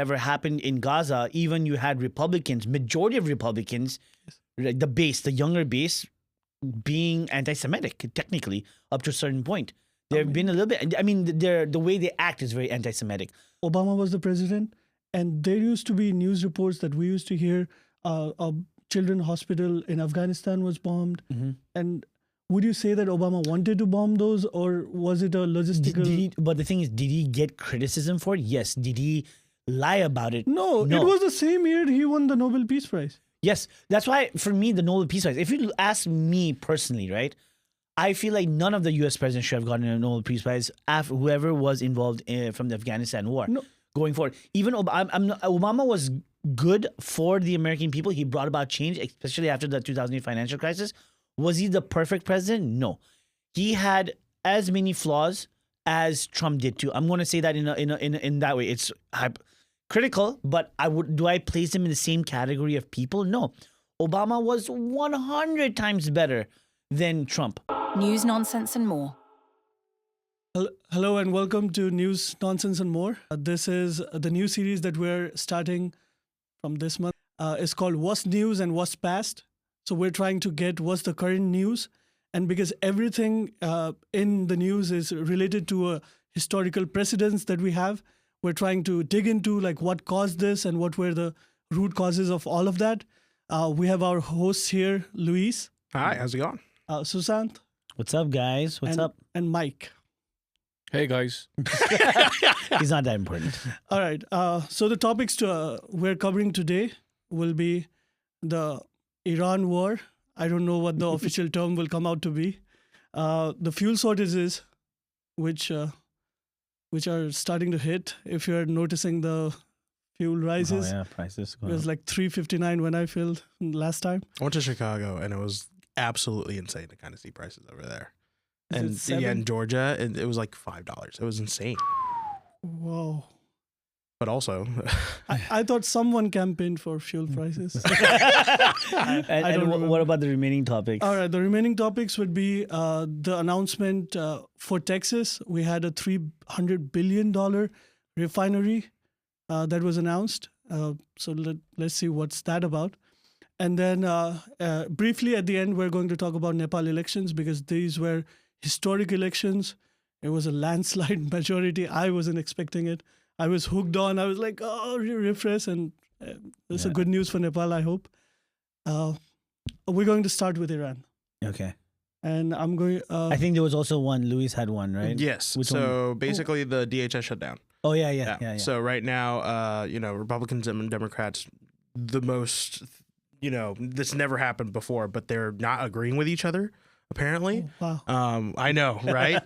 ever happened in Gaza, even you had Republicans, majority of Republicans, the base, the younger base, being anti-Semitic, technically, up to a certain point. They've been a little bit, the way they act is very anti-Semitic. Obama was the president, and there used to be news reports that we used to hear a children's hospital in Afghanistan was bombed. And would you say that Obama wanted to bomb those, or was it a logistical... But the thing is, did he get criticism for it? Yes. Did he lie about it? No, it was the same year he won the Nobel Peace Prize. Yes. That's why, for me, the Nobel Peace Prize, if you ask me personally, right, I feel like none of the U.S. presidents should have gotten a Nobel Peace Prize after whoever was involved from the Afghanistan war. No. Going forward. Even Obama was good for the American people. He brought about change, especially after the 2008 financial crisis. Was he the perfect president? No. He had as many flaws as Trump did too. I'm going to say that in that way. It's critical, but do I place him in the same category of people? No. Obama was 100 times better than Trump. News, Nonsense and More. Hello and welcome to News, Nonsense and More. This is the new series that we're starting from this month. It's called What's News and What's Past. So we're trying to get what's the current news. And because everything in the news is related to historical precedents that we have, we're trying to dig into like what caused this and what were the root causes of all of that. We have our hosts here, Luis. Hi, how's it going? Susant. What's up, guys? What's up? And Mike. Hey, guys. He's not that important. All right. So the topics we're covering today will be the Iran war. I don't know what the official term will come out to be. The fuel shortages, which are starting to hit. If you're noticing the fuel rises. Oh, yeah, prices. It was like $3.59 when I filled last time. I went to Chicago and it was absolutely insane to kind of see prices over there. And in Georgia, it was like $5. It was insane. Whoa. But also, I thought someone campaigned for fuel prices. What about the remaining topics? All right, the remaining topics would be the announcement for Texas. We had a $300 billion refinery that was announced. So let's see what's that about. And then briefly at the end, we're going to talk about Nepal elections because these were historic elections. It was a landslide majority. I wasn't expecting it. I was hooked on. I was like, oh, refresh. And it's a good news for Nepal, I hope. We're going to start with Iran. Okay. And I'm going... I think there was also one. Luis had one, right? yes. Which so one? basically the DHS shutdown. Oh, yeah. So right now, Republicans and Democrats, the most, this never happened before, but they're not agreeing with each other. Apparently. Oh, wow. I know, right?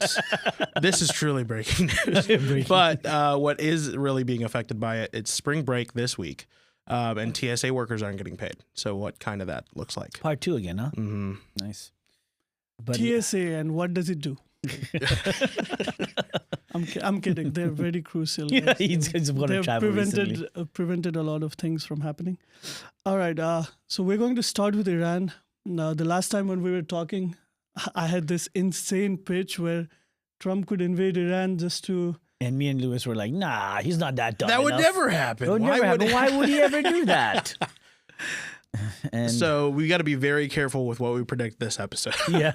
This is truly breaking news. But what is really being affected by it, it's spring break this week, and TSA workers aren't getting paid. So what kind of that looks like. Part 2 again, huh? Mm-hmm. Nice. But TSA, and what does it do? I'm kidding. They're very crucial. Yeah, he's going to travel recently. Prevented a lot of things from happening. All right. So we're going to start with Iran. Now, the last time when we were talking, I had this insane pitch where Trump could invade Iran just to... And me and Luis were like, nah, he's not that dumb That would enough. never happen. That would never happen. Why would he ever do that? And so we got to be very careful with what we predict this episode. yeah.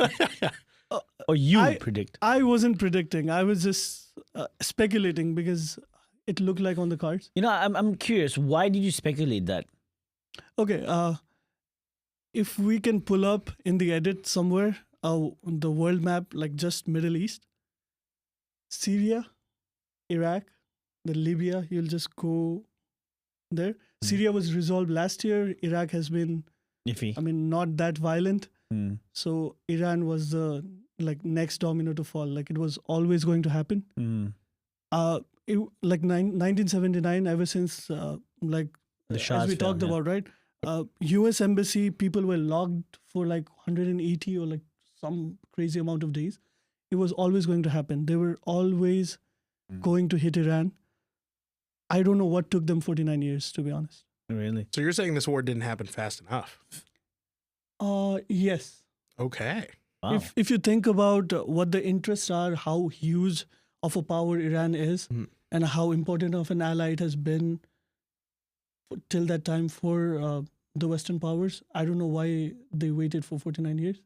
Or you predict. I wasn't predicting. I was just speculating because it looked like on the cards. I'm curious. Why did you speculate that? Okay. If we can pull up in the edit somewhere the world map, like just Middle East, Syria, Iraq, then Libya, you'll just go there. Syria was resolved last year. Iraq has been iffy. Not that violent. So Iran was the next domino to fall. Like it was always going to happen. 1979, ever since the as we talked about, right? U.S. embassy people were locked for 180 or some crazy amount of days. It was always going to happen. They were always going to hit Iran. I don't know what took them 49 years, to be honest. Really? So you're saying this war didn't happen fast enough? Yes. Okay. Wow. If you think about what the interests are, how huge of a power Iran is, and how important of an ally it has been till that time for the Western powers. I don't know why they waited for 49 years.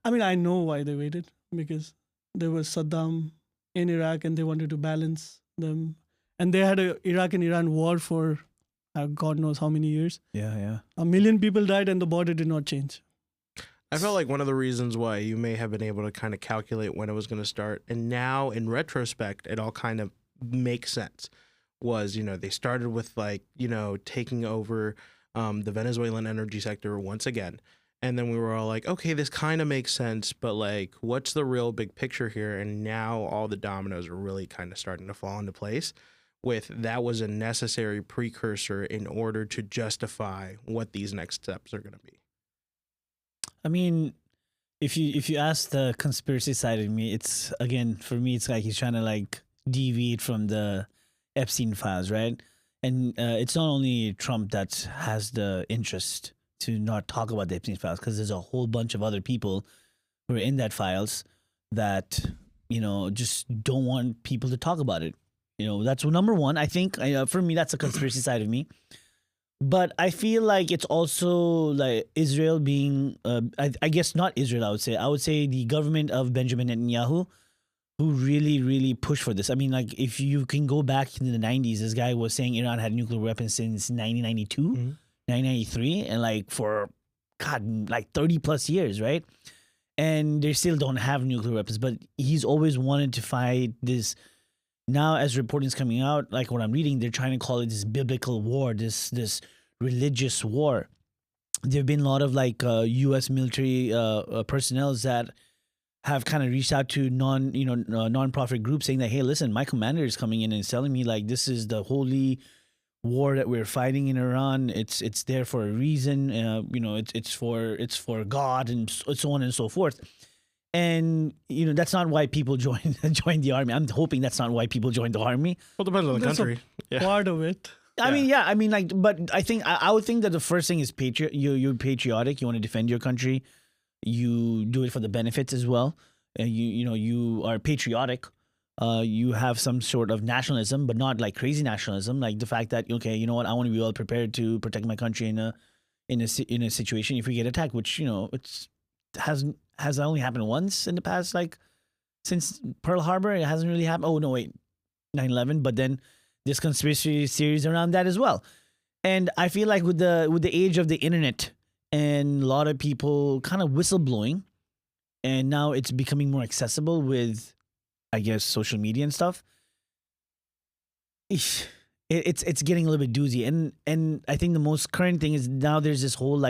I mean, I know why they waited, because there was Saddam in Iraq and they wanted to balance them. And they had a Iraq and Iran war for God knows how many years. Yeah. 1 million people died and the border did not change. I felt like one of the reasons why you may have been able to kind of calculate when it was going to start, and now in retrospect, it all kind of makes sense, was, they started with taking over the Venezuelan energy sector once again. And then we were all like, okay, this kind of makes sense, but what's the real big picture here? And now all the dominoes are really kind of starting to fall into place. That was a necessary precursor in order to justify what these next steps are going to be. I mean, if you ask the conspiracy side of me, it's, again, for me, it's like he's trying to deviate from the Epstein files, right? And it's not only Trump that has the interest to not talk about the Epstein files, because there's a whole bunch of other people who are in that files that, just don't want people to talk about it. That's number one. I think for me, that's a conspiracy side of me. But I feel like it's also Israel being, I guess not Israel, I would say the government of Benjamin Netanyahu, who really, really pushed for this. I mean, if you can go back in the 90s, this guy was saying Iran had nuclear weapons since 1992, 1993, and for, God, 30 plus years, right? And they still don't have nuclear weapons, but he's always wanted to fight this. Now, as reporting's coming out, what I'm reading, they're trying to call it this biblical war, this religious war. There have been a lot of U.S. military personnel that have kind of reached out to non-profit groups saying that, hey, listen, my commander is coming in and telling me this is the holy war that we're fighting in Iran. It's there for a reason. It's for God, and so on and so forth. And that's not why people join the army. I'm hoping that's not why people join the army. Well, it depends on the That's country. Part of it. I mean, but I think I would think that the first thing is you're patriotic. You want to defend your country. You do it for the benefits as well. You are patriotic. You have some sort of nationalism, but not crazy nationalism. The fact that, okay, you know what, I want to be well prepared to protect my country in a situation if we get attacked, which has only happened once in the past, since Pearl Harbor. It hasn't really happened. Oh no, wait, 9/11. But then this conspiracy series around that as well. And I feel like with the age of the internet and a lot of people kind of whistleblowing, and now it's becoming more accessible with, I guess, social media and stuff. It's getting a little bit doozy. And I think the most current thing is now there's this whole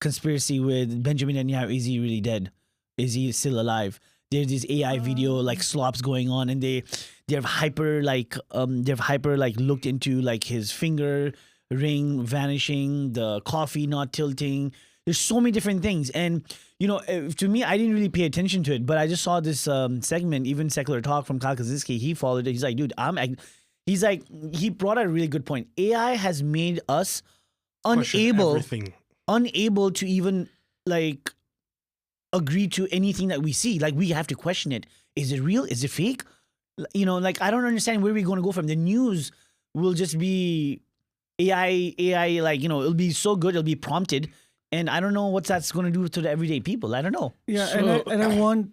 conspiracy with Benjamin Netanyahu. Is he really dead? Is he still alive? There's this AI video slops going on, and they've hyper looked into his finger ring vanishing, the coffee not tilting. There's so many different things, and to me, I didn't really pay attention to it, but I just saw this segment, even Secular Talk from Kyle Kaczynski. He followed it. He's like, dude, he brought out a really good point. AI has made us unable to even agree to anything that we see. We have to question it. Is it real? Is it fake? I don't understand where we're going to go from. The news will just be AI, it'll be so good, it'll be prompted. And I don't know what that's going to do to the everyday people. I don't know. Yeah, So- and I want...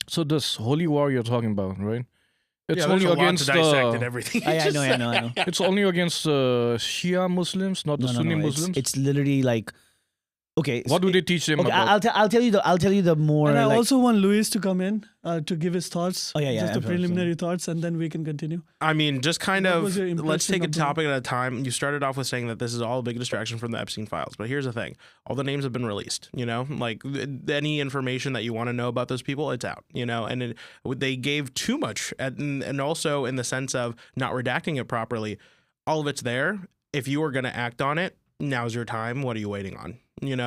So this holy war you're talking about, right? It's Yeah, there's only a lot to against dissect and everything. I know. it's only against Shia Muslims, not the Sunni Muslims. It's literally okay. What do they teach them Okay, about? I'll tell you the more. And I also want Luis to come in to give his thoughts. Oh, yeah, Just the absolutely. preliminary thoughts, and then we can continue. I mean, just kind What of, was your let's take a impression of the- topic at a time. You started off with saying that this is all a big distraction from the Epstein files. But here's the thing. All the names have been released, any information that you want to know about those people, it's out, and they gave too much. And also in the sense of not redacting it properly, all of it's there. If you are going to act on it, now's your time. What are you waiting on? You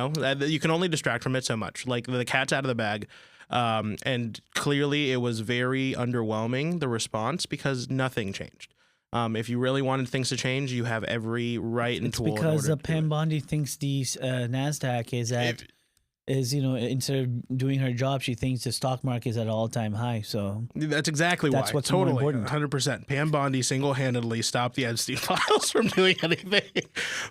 can only distract from it so much. The cat's out of the bag. And clearly it was very underwhelming, the response, because nothing changed. If you really wanted things to change, you have every right and It's tool. because in order to do Pam it. Bondi thinks the NASDAQ is at is, instead of doing her job, she thinks the stock market is at an all-time high. So That's exactly That's why. what's more Totally, important. 100%. Pam Bondi single-handedly stopped the Epstein files from doing anything.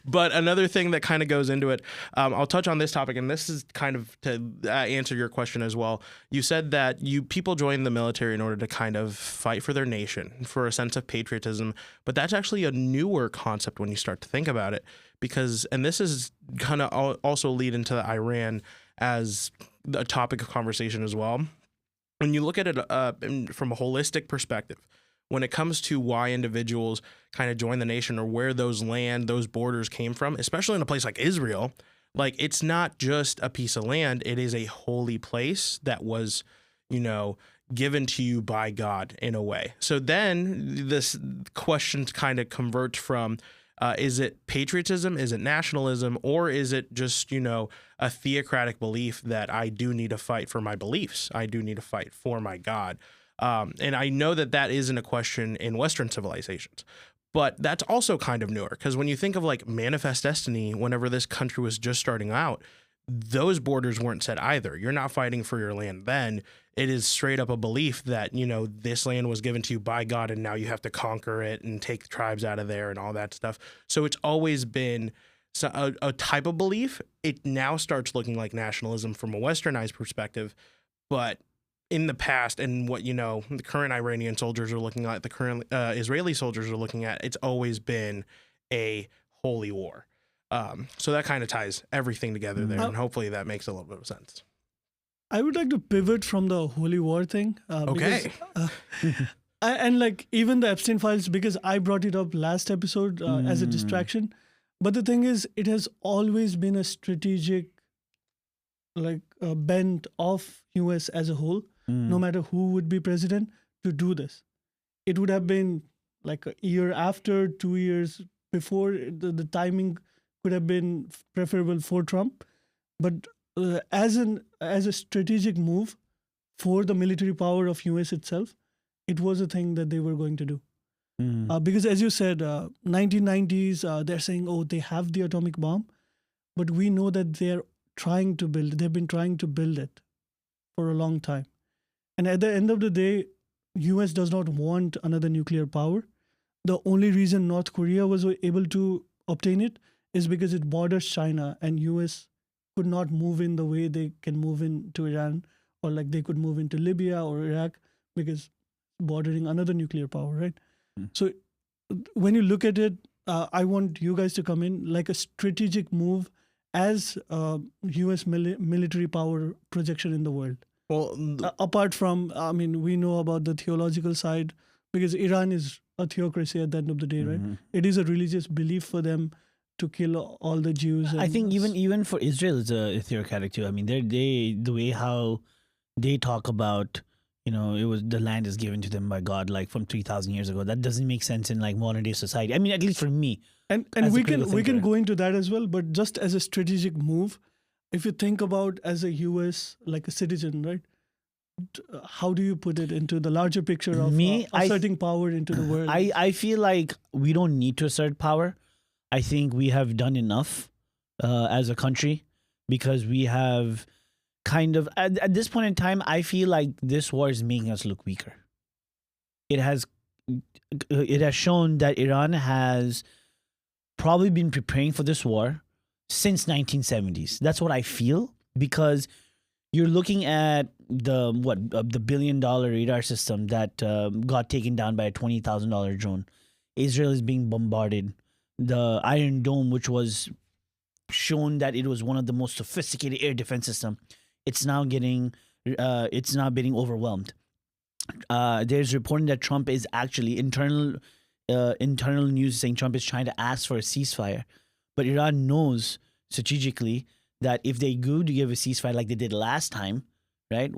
But another thing that kind of goes into it, I'll touch on this topic, and this is kind of to answer your question as well. You said that people join the military in order to kind of fight for their nation, for a sense of patriotism. But that's actually a newer concept when you start to think about it, because, and this is kind of also lead into the Iran as a topic of conversation as well. When you look at it from a holistic perspective, when it comes to why individuals kind of join the nation or where those borders came from, especially in a place like Israel, like it's not just a piece of land. It is a holy place that was, given to you by God in a way. So then this question kind of converts from, is it patriotism? Is it nationalism? Or is it just, a theocratic belief that I do need to fight for my beliefs? I do need to fight for my God. And I know that isn't a question in Western civilizations, but that's also kind of newer, because when you think of like Manifest Destiny, whenever this country was just starting out, those borders weren't set either. You're not fighting for your land then. It is straight up a belief that, this land was given to you by God and now you have to conquer it and take the tribes out of there and all that stuff. So it's always been a type of belief. It now starts looking like nationalism from a westernized perspective. But in the past, and what, the current Iranian soldiers are looking at, the current Israeli soldiers are looking at, it's always been a holy war. So that kind of ties everything together there, and hopefully that makes a little bit of sense. I would like to pivot from the holy war thing. Okay. And like even the Epstein files, because I brought it up last episode as a distraction. But the thing is, it has always been a strategic bent of US as a whole, no matter who would be president, to do this. It would have been like a year after, 2 years before, the timing could have been preferable for Trump. But as a strategic move for the military power of US itself, it was a thing that they were going to do. Because as you said, 1990s, they're saying, oh, they have the atomic bomb, but we know that they've been trying to build it for a long time. And at the end of the day, US does not want another nuclear power. The only reason North Korea was able to obtain it is because it borders China, and US could not move in the way they can move into Iran, or like they could move into Libya or Iraq, because bordering another nuclear power, right? So when you look at it, I want you guys to come in like a strategic move as US military power projection in the world. Well, Apart from, we know about the theological side, because Iran is a theocracy at the end of the day, right? It is a religious belief for them to kill all the Jews. I think even for Israel, it's a theocratic too. I mean, the way how they talk about, it was the land is given to them by God, like from 3,000 years ago. That doesn't make sense in like modern day society. I mean, at least for me. And we can go into that as well. But just as a strategic move, if you think about as a US, like a citizen, right? How do you put it into the larger picture of asserting power into the world? I feel like we don't need to assert power. I think we have done enough as a country, because we have kind of, at this point in time, I feel like this war is making us look weaker. It has shown that Iran has probably been preparing for this war since 1970s. That's what I feel, because you're looking at the $1 billion radar system that got taken down by a $20,000 drone. Israel is being bombarded. The Iron Dome, which was shown that it was one of the most sophisticated air defense system, it's now being overwhelmed. There's reporting that Trump is actually internal news saying Trump is trying to ask for a ceasefire, but Iran knows strategically that if they go to give a ceasefire like they did last time, right,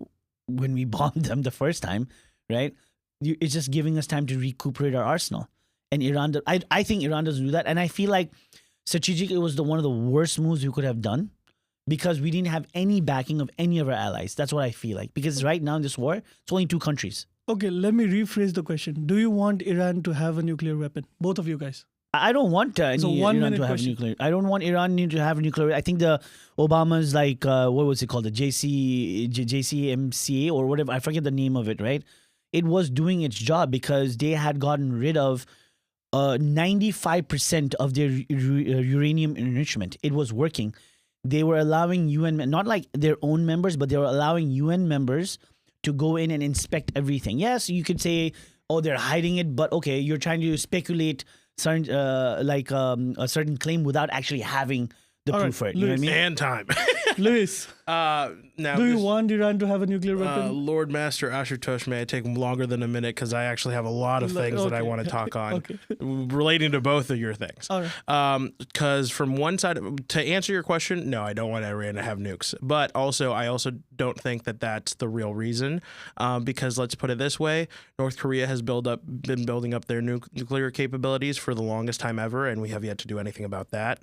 when we bombed them the first time, right, it's just giving us time to recuperate our arsenal. And Iran, I think Iran doesn't do that, and I feel like strategically it was one of the worst moves we could have done, because we didn't have any backing of any of our allies. That's what I feel like. Because right now in this war, it's only 2 countries. Okay, let me rephrase the question. Do you want Iran to have a nuclear weapon? Both of you guys. I don't want It's a any 1 Iran minute to have question. nuclear. I don't want Iran to have nuclear. I think the Obama's like what was it called, the JCMCA or whatever. I forget the name of it. Right, it was doing its job because they had gotten rid of 95% of their uranium enrichment. It was working. They were allowing UN, not like their own members, but they were allowing UN members to go in and inspect everything. Yes, you could say, oh, they're hiding it, but okay, you're trying to speculate certain, a certain claim without actually having the All proof for right, it. You know what I Luis. mean? And time. Luis, Now, do you this- want Iran to have a nuclear weapon? Lord Master Ashutosh, may I take longer than a minute because I actually have a lot of things that I Okay. want to talk on Okay. relating to both of your things. All right. Because from one side, to answer your question, no, I don't want Iran to have nukes. But also, I also don't think that that's the real reason. Because let's put it this way: North Korea has been building up their nuclear capabilities for the longest time ever, and we have yet to do anything about that.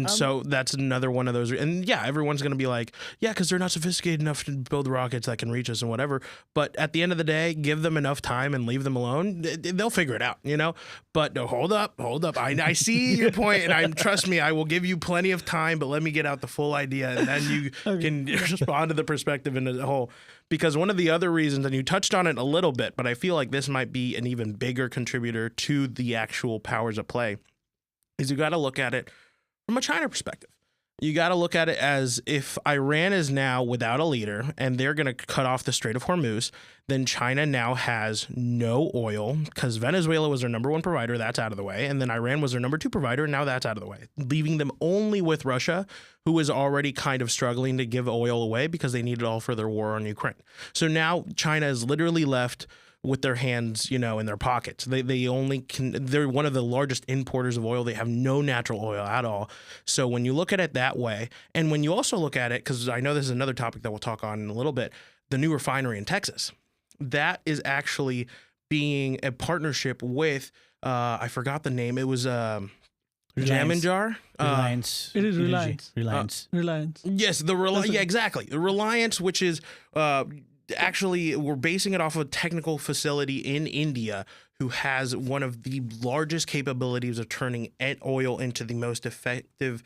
So that's another one of those. And yeah, everyone's going to be like, yeah, because they're not sophisticated enough to build rockets that can reach us and whatever. But at the end of the day, give them enough time and leave them alone. They'll figure it out, you know? But no, hold up. I see your point, and trust me, I will give you plenty of time, but let me get out the full idea, and then you can respond to the perspective in the whole. Because one of the other reasons, and you touched on it a little bit, but I feel like this might be an even bigger contributor to the actual powers at play, is you got to look at it from a China perspective. You got to look at it as if Iran is now without a leader and they're going to cut off the Strait of Hormuz, then China now has no oil because Venezuela was their number one provider. That's out of the way. And then Iran was their number two provider. And now that's out of the way, leaving them only with Russia, who is already kind of struggling to give oil away because they need it all for their war on Ukraine. So now China is literally left with their hands, in their pockets. They're one of the largest importers of oil. They have no natural oil at all. So when you look at it that way, and when you also look at it, because I know this is another topic that we'll talk on in a little bit, the new refinery in Texas, that is actually being a partnership with, I forgot the name. It was Jam and Jar. Reliance. It is Energy. Reliance. Reliance. Yes, yeah, exactly. The Reliance, which is actually, we're basing it off of a technical facility in India who has one of the largest capabilities of turning oil into the most effective,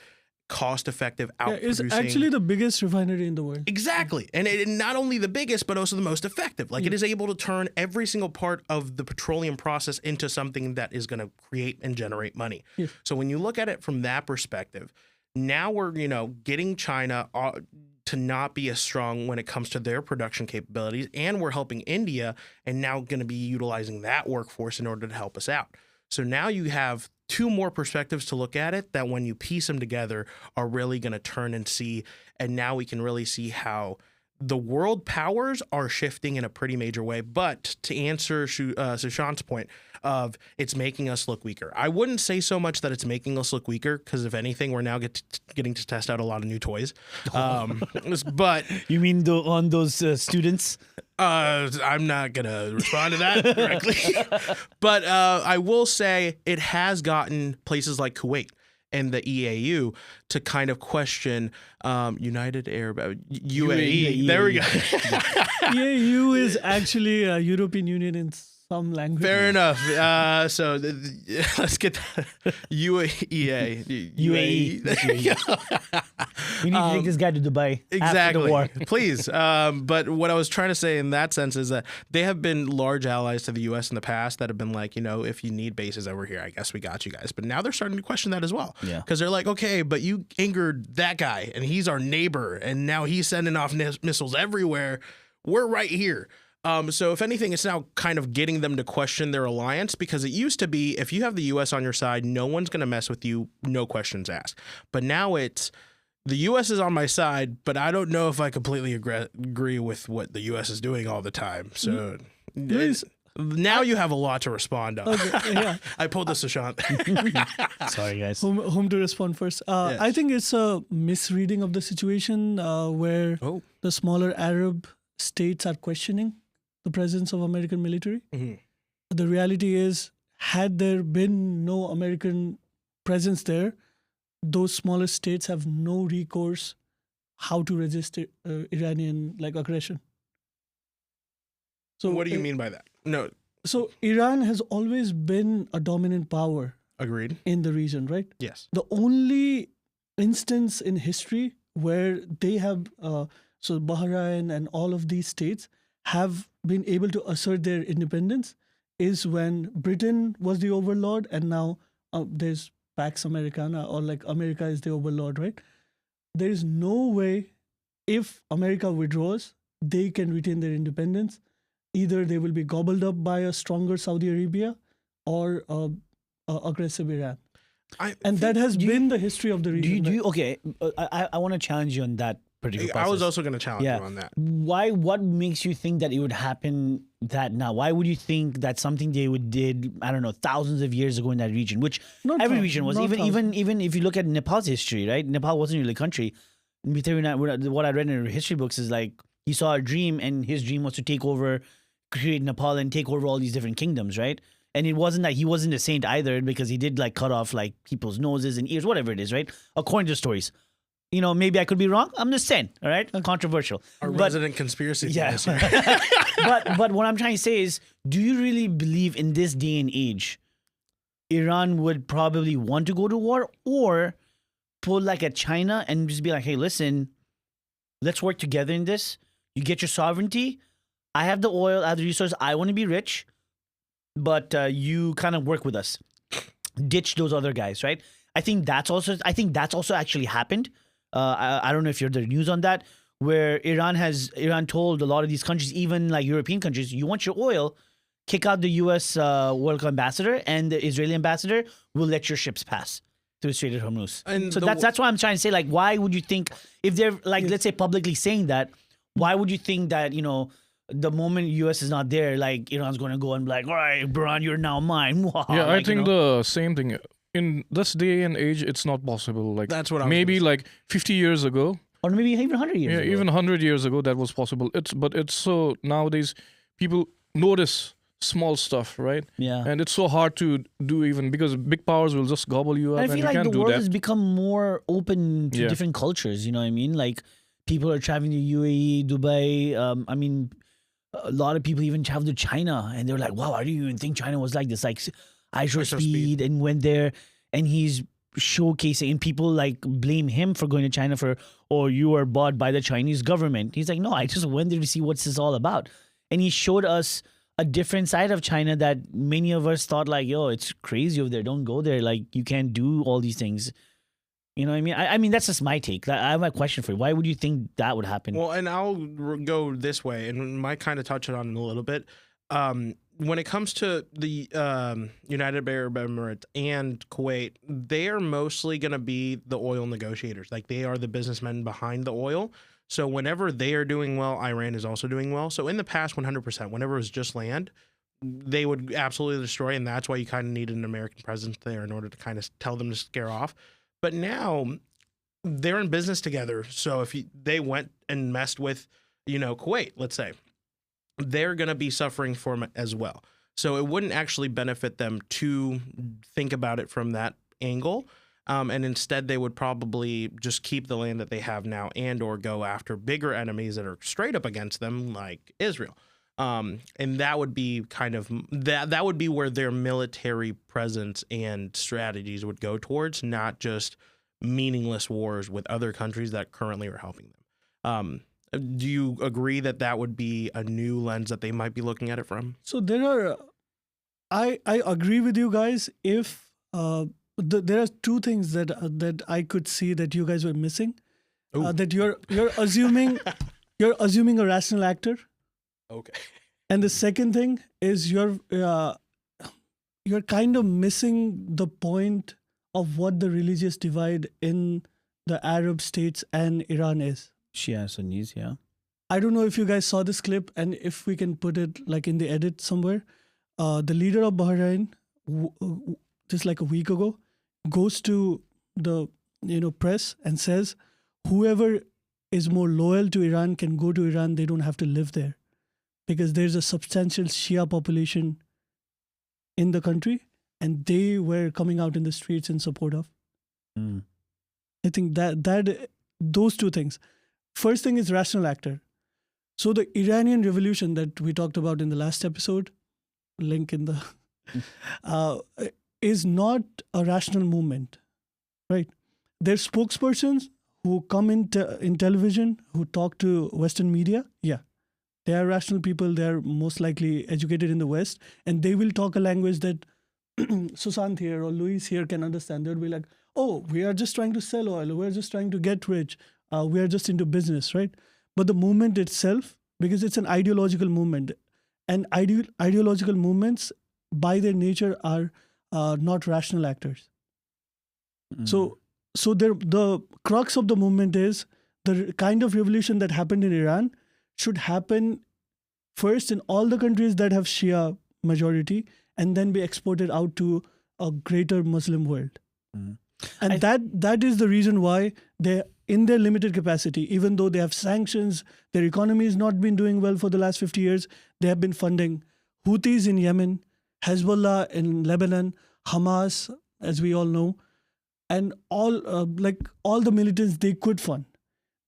cost-effective It's outproducing. actually the biggest refinery in the world. Exactly. And not only the biggest, but also the most effective. Like it is able to turn every single part of the petroleum process into something that is going to create and generate money. Yeah. So when you look at it from that perspective, now we're, getting China to not be as strong when it comes to their production capabilities. And we're helping India and now going to be utilizing that workforce in order to help us out. So now you have two more perspectives to look at it that when you piece them together are really going to turn and see. And now we can really see how the world powers are shifting in a pretty major way. But to answer Sushant's point of it's making us look weaker, I wouldn't say so much that it's making us look weaker because if anything, we're now getting to test out a lot of new toys. But You mean on those students? I'm not going to respond to that directly. But I will say it has gotten places like Kuwait and the EAU to kind of question United Arab UAE. There we go. EAU is actually a European Union in some language. Fair enough. So let's get that. UAE. UAE. There you go. We need to take this guy to Dubai after Exactly. the war. Please. But what I was trying to say in that sense is that they have been large allies to the U.S. in the past that have been like, if you need bases over here, I guess we got you guys. But now they're starting to question that as well. Yeah. Because they're like, okay, but you angered that guy and he's our neighbor and now he's sending off missiles everywhere. We're right here. So if anything, it's now kind of getting them to question their alliance because it used to be if you have the U.S. on your side, no one's going to mess with you, no questions asked. But now it's the U.S. is on my side, but I don't know if I completely agree with what the U.S. is doing all the time. So now you have a lot to respond on. Okay, yeah. I pulled this Sushant. Sorry, guys. Whom to respond first? Yes. I think it's a misreading of the situation where the smaller Arab states are questioning the presence of American military. Mhm. The reality is, had there been no American presence there, those smaller states have no recourse how to resist Iranian aggression. So What do you mean by that? No. So Iran has always been a dominant power Agreed. in the region, right? Yes. The only instance in history where they have, so Bahrain and all of these states have been able to assert their independence is when Britain was the overlord, and now there's Pax Americana, or like America is the overlord, right? There is no way, if America withdraws, they can retain their independence. Either they will be gobbled up by a stronger Saudi Arabia or aggressive Iran. And that has been the history of the region. Okay, I want to challenge you on that particular process. I was also going to challenge you on that. What makes you think that it would happen that now? Why would you think that something they did, I don't know, thousands of years ago in that region, which every region was, even if you look at Nepal's history, right? Nepal wasn't really a country. What I read in history books is like he saw a dream, and his dream was to take over, create Nepal and take over all these different kingdoms, right? And it wasn't that he wasn't a saint either, because he did like cut off like people's noses and ears, whatever it is, right? According to stories. You know, maybe I could be wrong. I'm just saying, all right? Controversial. Our resident conspiracy theorist. but what I'm trying to say is, do you really believe in this day and age, Iran would probably want to go to war, or pull like a China and just be like, hey, listen, let's work together in this. You get your sovereignty. I have the oil, I have the resources. I want to be rich, but you kind of work with us. Ditch those other guys, right? I think that's also actually happened. I don't know if you're the news on that, where Iran told a lot of these countries, even like European countries, you want your oil, kick out the U.S. World Ambassador and the Israeli ambassador, we'll let your ships pass through Strait of Hormuz. And so that's why I'm trying to say, like, why would you think, if they're like, let's say publicly saying that, why would you think that, you know, the moment U.S. is not there, like Iran's going to go and be like, all right, Iran, you're now mine. Yeah, I think the same thing. In this day and age, it's not possible. Like, that's what I was maybe like 50 years ago, or maybe even 100 years ago. Yeah, even 100 years ago that was possible. It's so nowadays people notice small stuff, right? Yeah. And it's so hard to do, even because big powers will just gobble you up. I feel like the world has become more open to Yeah. different cultures. You know what I mean? Like, people are traveling to UAE, Dubai. I mean, a lot of people even travel to China, and they're like, "Wow, I didn't even think China was like this." Like, ISO speed, and went there, and he's showcasing, and people like blame him for going to China for, or you are bought by the Chinese government. He's like, no, I just went there to see what's this all about, and he showed us a different side of China that many of us thought like, yo, it's crazy over there. Don't go there. Like, you can't do all these things. You know what I mean? I mean, that's just my take. I have a question for you. Why would you think that would happen? Well, and I'll go this way, and might kind of touch it on in a little bit. When it comes to the United Arab Emirates and Kuwait, they are mostly going to be the oil negotiators. Like, they are the businessmen behind the oil. So whenever they are doing well, Iran is also doing well. So in the past, 100%, whenever it was just land, they would absolutely destroy. And that's why you kind of need an American presence there in order to kind of tell them to scare off. But now they're in business together. So if they went and messed with, Kuwait, let's say, they're going to be suffering from it as well. So it wouldn't actually benefit them to think about it from that angle. And instead, they would probably just keep the land that they have now and or go after bigger enemies that are straight up against them, like Israel. And that would be kind of that would be where their military presence and strategies would go towards, not just meaningless wars with other countries that currently are helping them. Do you agree that would be a new lens that they might be looking at it from? So there are, I agree with you guys. If there are two things that I could see that you guys were missing. That you're assuming a rational actor. Okay. And the second thing is you're kind of missing the point of what the religious divide in the Arab states and Iran is. Shia Sunnis, yeah. I don't know if you guys saw this clip, and if we can put it like in the edit somewhere. The leader of Bahrain, just like a week ago, goes to the press and says, whoever is more loyal to Iran can go to Iran. They don't have to live there, because there's a substantial Shia population in the country, and they were coming out in the streets in support of. I think that those two things. First thing is rational actor. So the Iranian revolution that we talked about in the last episode, link in the, is not a rational movement, right? They're spokespersons who come in television, who talk to Western media. Yeah, they are rational people. They are most likely educated in the West, and they will talk a language that Susant here or Luis here can understand. They'll be like, oh, we are just trying to sell oil. We're just trying to get rich. We are just into business, right? But the movement itself, because it's an ideological movement, and ideological movements by their nature are not rational actors. So the crux of the movement is the kind of revolution that happened in Iran should happen first in all the countries that have Shia majority, and then be exported out to a greater Muslim world. And that is the reason why they, in their limited capacity, even though they have sanctions, their economy has not been doing well for the last 50 years, they have been funding Houthis in Yemen, Hezbollah in Lebanon, Hamas, as we all know, and all the militants they could fund.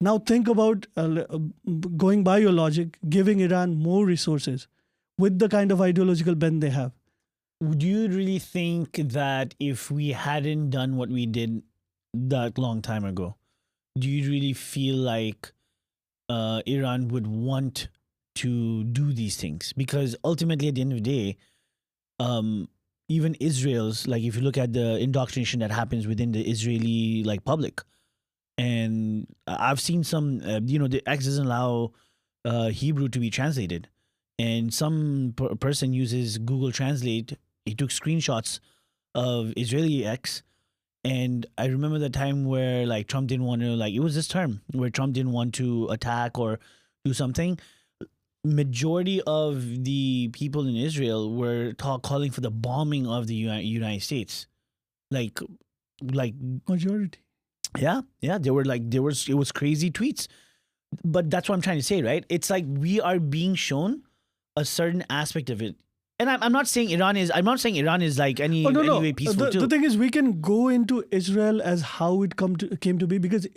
Now think about going by your logic, giving Iran more resources with the kind of ideological bend they have. Do you really think that if we hadn't done what we did that long time ago, do you really feel like Iran would want to do these things? Because ultimately, at the end of the day, even Israel's, like if you look at the indoctrination that happens within the Israeli public, and I've seen some, the X doesn't allow Hebrew to be translated, and some person uses Google Translate. He took screenshots of Israeli X, and I remember the time where Trump didn't want to it was this term where Trump didn't want to attack or do something. Majority of the people in Israel were calling for the bombing of the United States, Majority. Yeah, it was crazy tweets, but that's what I'm trying to say, right? It's like we are being shown a certain aspect of it. And I'm not saying Iran is. I'm not saying Iran is any way peaceful too. The thing is, we can go into Israel as how it came to be, because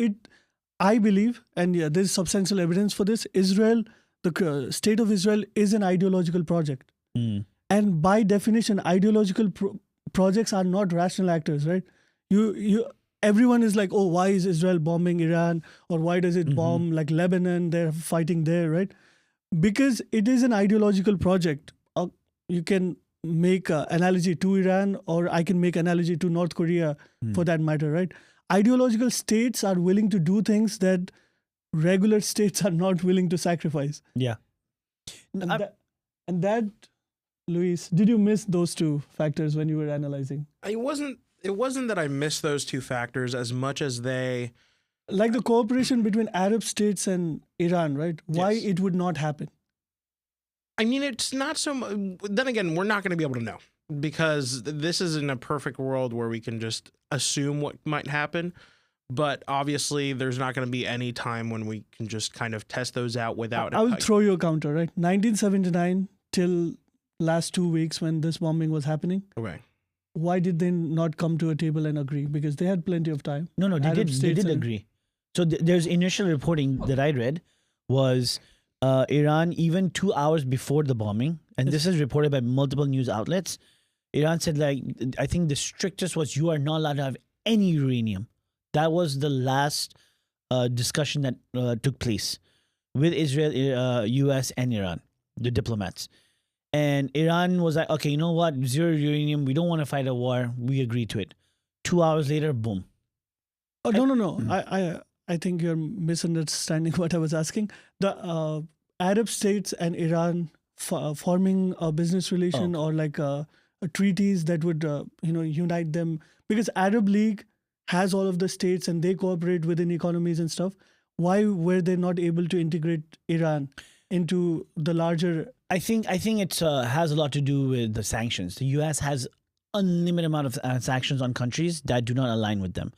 I believe, and there's substantial evidence for this. Israel, the state of Israel, is an ideological project, and by definition, ideological projects are not rational actors, right? Everyone is like, oh, why is Israel bombing Iran, or why does it bomb Lebanon? They're fighting there, right? Because it is an ideological project. You can make an analogy to Iran, or I can make an analogy to North Korea for that matter, right? Ideological states are willing to do things that regular states are not willing to sacrifice. Yeah. And that, Luis, did you miss those two factors when you were analyzing? It wasn't that I missed those two factors as much as they... Like the cooperation between Arab states and Iran, right? Why it would not happen? I mean, it's not so much. Then again, we're not going to be able to know, because this isn't a perfect world where we can just assume what might happen. But obviously, there's not going to be any time when we can just kind of test those out without... I will throw you a counter, right? 1979 till last 2 weeks when this bombing was happening. Okay. Why did they not come to a table and agree? Because they had plenty of time. No, they did agree. So there's initial reporting that I read was... Iran, even 2 hours before the bombing, and this is reported by multiple news outlets, Iran said, I think the strictest was you are not allowed to have any uranium. That was the last discussion that took place with Israel, US, and Iran, the diplomats. And Iran was like, okay, you know what? Zero uranium. We don't want to fight a war. We agreed to it. 2 hours later, boom. Oh, no. I think you're misunderstanding what I was asking. The Arab states and Iran forming a business relation or a treaties that would unite them, because Arab League has all of the states and they cooperate within economies and stuff. Why were they not able to integrate Iran into the larger? I think it has a lot to do with the sanctions. The U.S. has unlimited amount of sanctions on countries that do not align with them,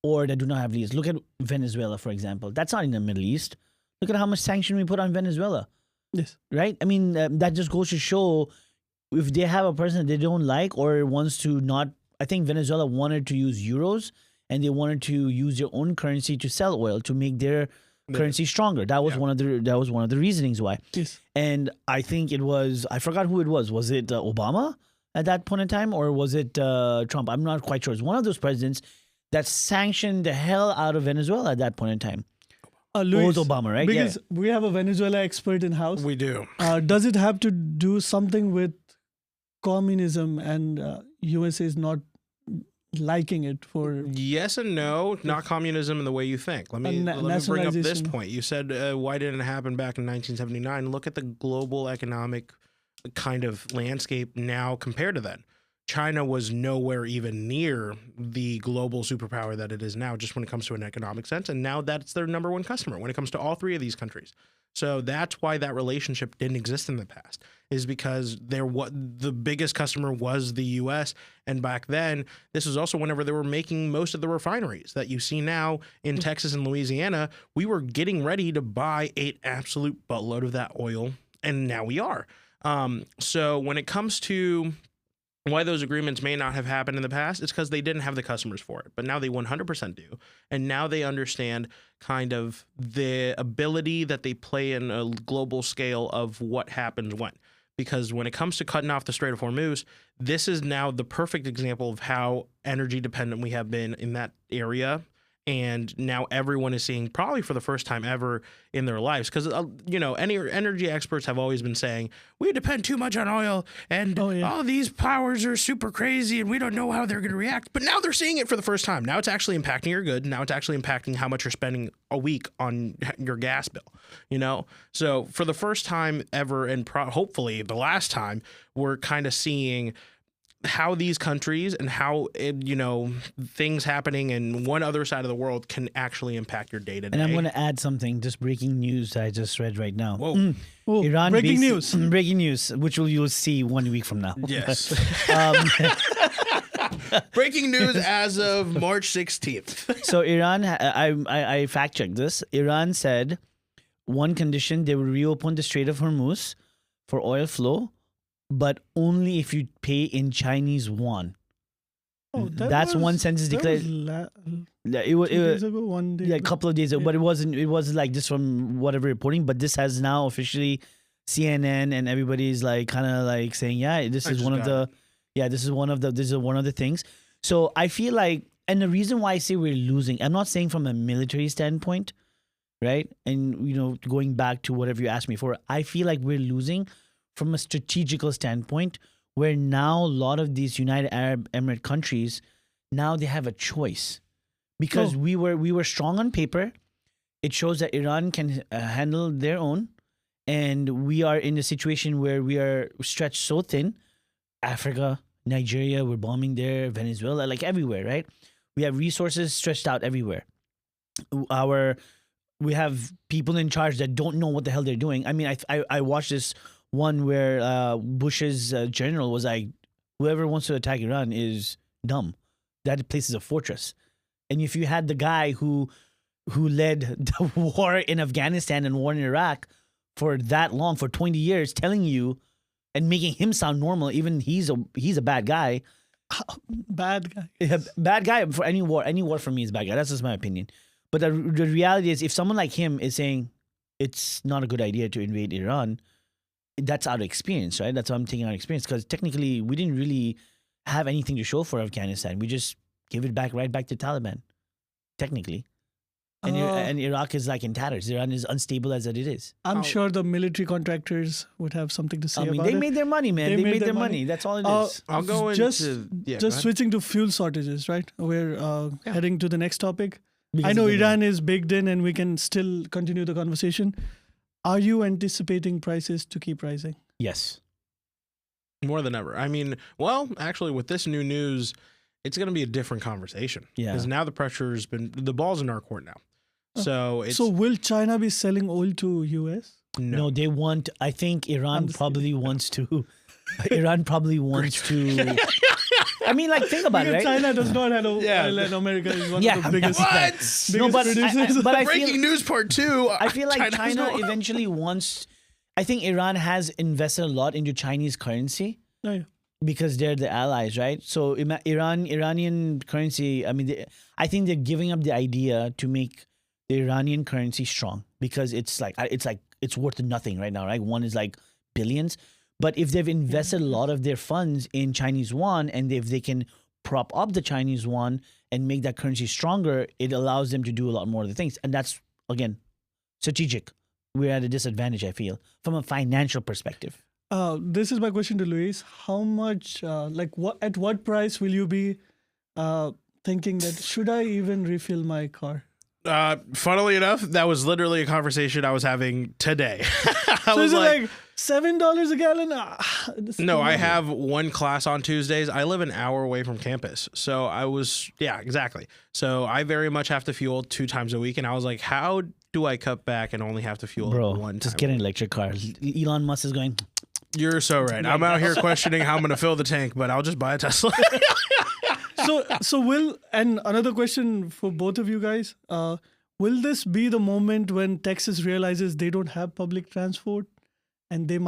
or that do not have leaders. Look at Venezuela, for example. That's not in the Middle East. Look at how much sanction we put on Venezuela. Yes. Right? I mean, that just goes to show if they have a person that they don't like or wants to not... I think Venezuela wanted to use euros, and they wanted to use their own currency to sell oil to make their currency stronger. That was one of the reasonings why. Yes. And I think it was... I forgot who it was. Was it Obama? at that point in time, or was it Trump? I'm not quite sure. It's one of those presidents that sanctioned the hell out of Venezuela at that point in time. Luis, It was Obama, right? Because we have a Venezuela expert in house. We do. Does it have to do something with communism and USA is not liking it for? Yes and no, not communism in the way you think. Let me bring up this nationalization. point. You said, why didn't it happen back in 1979? Look at the global economic kind of landscape now compared to then. China was nowhere even near the global superpower that it is now, just when it comes to an economic sense. And now that's their number one customer when it comes to all three of these countries. So that's why that relationship didn't exist in the past, is because the biggest customer was the U.S. And back then, this was also whenever they were making most of the refineries that you see now in Texas and Louisiana. We were getting ready to buy an absolute buttload of that oil, and now we are. So when it comes to why those agreements may not have happened in the past, it's because they didn't have the customers for it. But now they 100% do. And now they understand kind of the ability that they play in a global scale of what happens when. Because when it comes to cutting off the Strait of Hormuz, this is now the perfect example of how energy dependent we have been in that area. And now everyone is seeing, probably for the first time ever in their lives, because any energy experts have always been saying we depend too much on oil, and all these powers are super crazy, and we don't know how they're going to react. But now they're seeing it for the first time. Now it's actually impacting your good. Now it's actually impacting how much you're spending a week on your gas bill. So for the first time ever, and hopefully the last time, we're kind of seeing how these countries and how things happening in one other side of the world can actually impact your day to day. And I'm going to add something, just breaking news I just read right now. Whoa. Iran breaking news. Breaking news, which you'll see 1 week from now. Yes. Breaking news as of March 16th. So Iran, I fact checked this. Iran said one condition, they will reopen the Strait of Hormuz for oil flow, but only if you pay in Chinese yuan. Oh, That's one sentence declared. It was 2 days ago, 1 day a ago. couple of days ago, but it wasn't like just from whatever reporting. But this has now officially CNN and everybody's like kind of like saying, this is one of the things. So I feel like, and the reason why I say we're losing, I'm not saying from a military standpoint, right? And going back to whatever you asked me for, I feel like we're losing from a strategical standpoint, where now a lot of these United Arab Emirates countries, now they have a choice. Because we were strong on paper. It shows that Iran can handle their own. And we are in a situation where we are stretched so thin. Africa, Nigeria, we're bombing there, Venezuela, like everywhere, right? We have resources stretched out everywhere. We have people in charge that don't know what the hell they're doing. I mean, I watched this one where Bush's general was like, whoever wants to attack Iran is dumb. That place is a fortress. And if you had the guy who led the war in Afghanistan and war in Iraq for that long, for 20 years, telling you and making him sound normal, even he's a bad guy. Bad guy. Bad guy for any war. Any war for me is bad guy. That's just my opinion. But the reality is, if someone like him is saying it's not a good idea to invade Iran, that's out of experience, right? That's what I'm taking out of experience, because technically we didn't really have anything to show for Afghanistan. We just give it right back to Taliban, technically. And Iraq is like in tatters. Iran is unstable as it is. I'm sure the military contractors would have something to say about it. They made their money, man. They made their money. That's all it is. I'll go into... Just switching to fuel shortages, right? We're heading to the next topic. Because I know of the- Iran is baked in and we can still continue the conversation. Are you anticipating prices to keep rising? Yes. More than ever. I mean, well, actually, with this new news, it's going to be a different conversation. Yeah. Because now the ball's in our court now. So So will China be selling oil to US? No, they want. I think Iran probably wants to. Iran probably wants to. I mean, like, think about it, Because right? China does not have oil, and America is one Yeah, of the biggest. What? No, but producers. but I Breaking feel, news part 2. I feel like China has China no oil. eventually wants. I think Iran has invested a lot into Chinese currency Oh, yeah. because they're the allies, right? So Iranian currency. I mean, I think they're giving up the idea to make the Iranian currency strong, because it's worth nothing right now, right? One is like billions. But if they've invested a lot of their funds in Chinese yuan, and if they can prop up the Chinese yuan and make that currency stronger, it allows them to do a lot more of the things. And that's, again, strategic. We're at a disadvantage, I feel, from a financial perspective. This is my question to Luis. How much, at what price will you be thinking that should I even refill my car? Funnily enough, that was literally a conversation I was having today. So is it like $7 a gallon? No, I have one class on Tuesdays. I live an hour away from campus. So exactly. So I very much have to fuel 2 times a week. And I was like, how do I cut back and only have to fuel one time? Just get an electric car. Elon Musk is going... You're so right. I'm out here questioning how I'm going to fill the tank, but I'll just buy a Tesla. And another question for both of you guys. Will this be the moment when Texas realizes they don't have public transport and they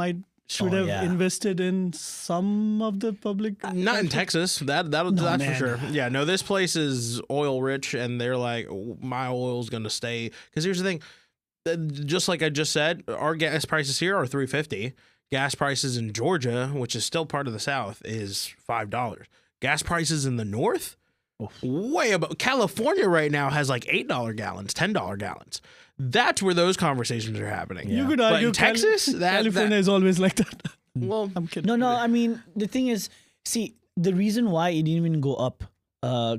should have invested in some of the public Not transport? in Texas. That's for sure. Yeah, no, this place is oil rich and they're like, my oil's going to stay. Because here's the thing. Just like I just said, our gas prices here are $3.50. Gas prices in Georgia, which is still part of the South, is $5. Gas prices in the North, way above. California right now has like $8 gallons, $10 gallons. That's where those conversations are happening. You could But argue in Texas, California is always like that. Well, I'm kidding. No, I mean, the thing is, see, the reason why it didn't even go up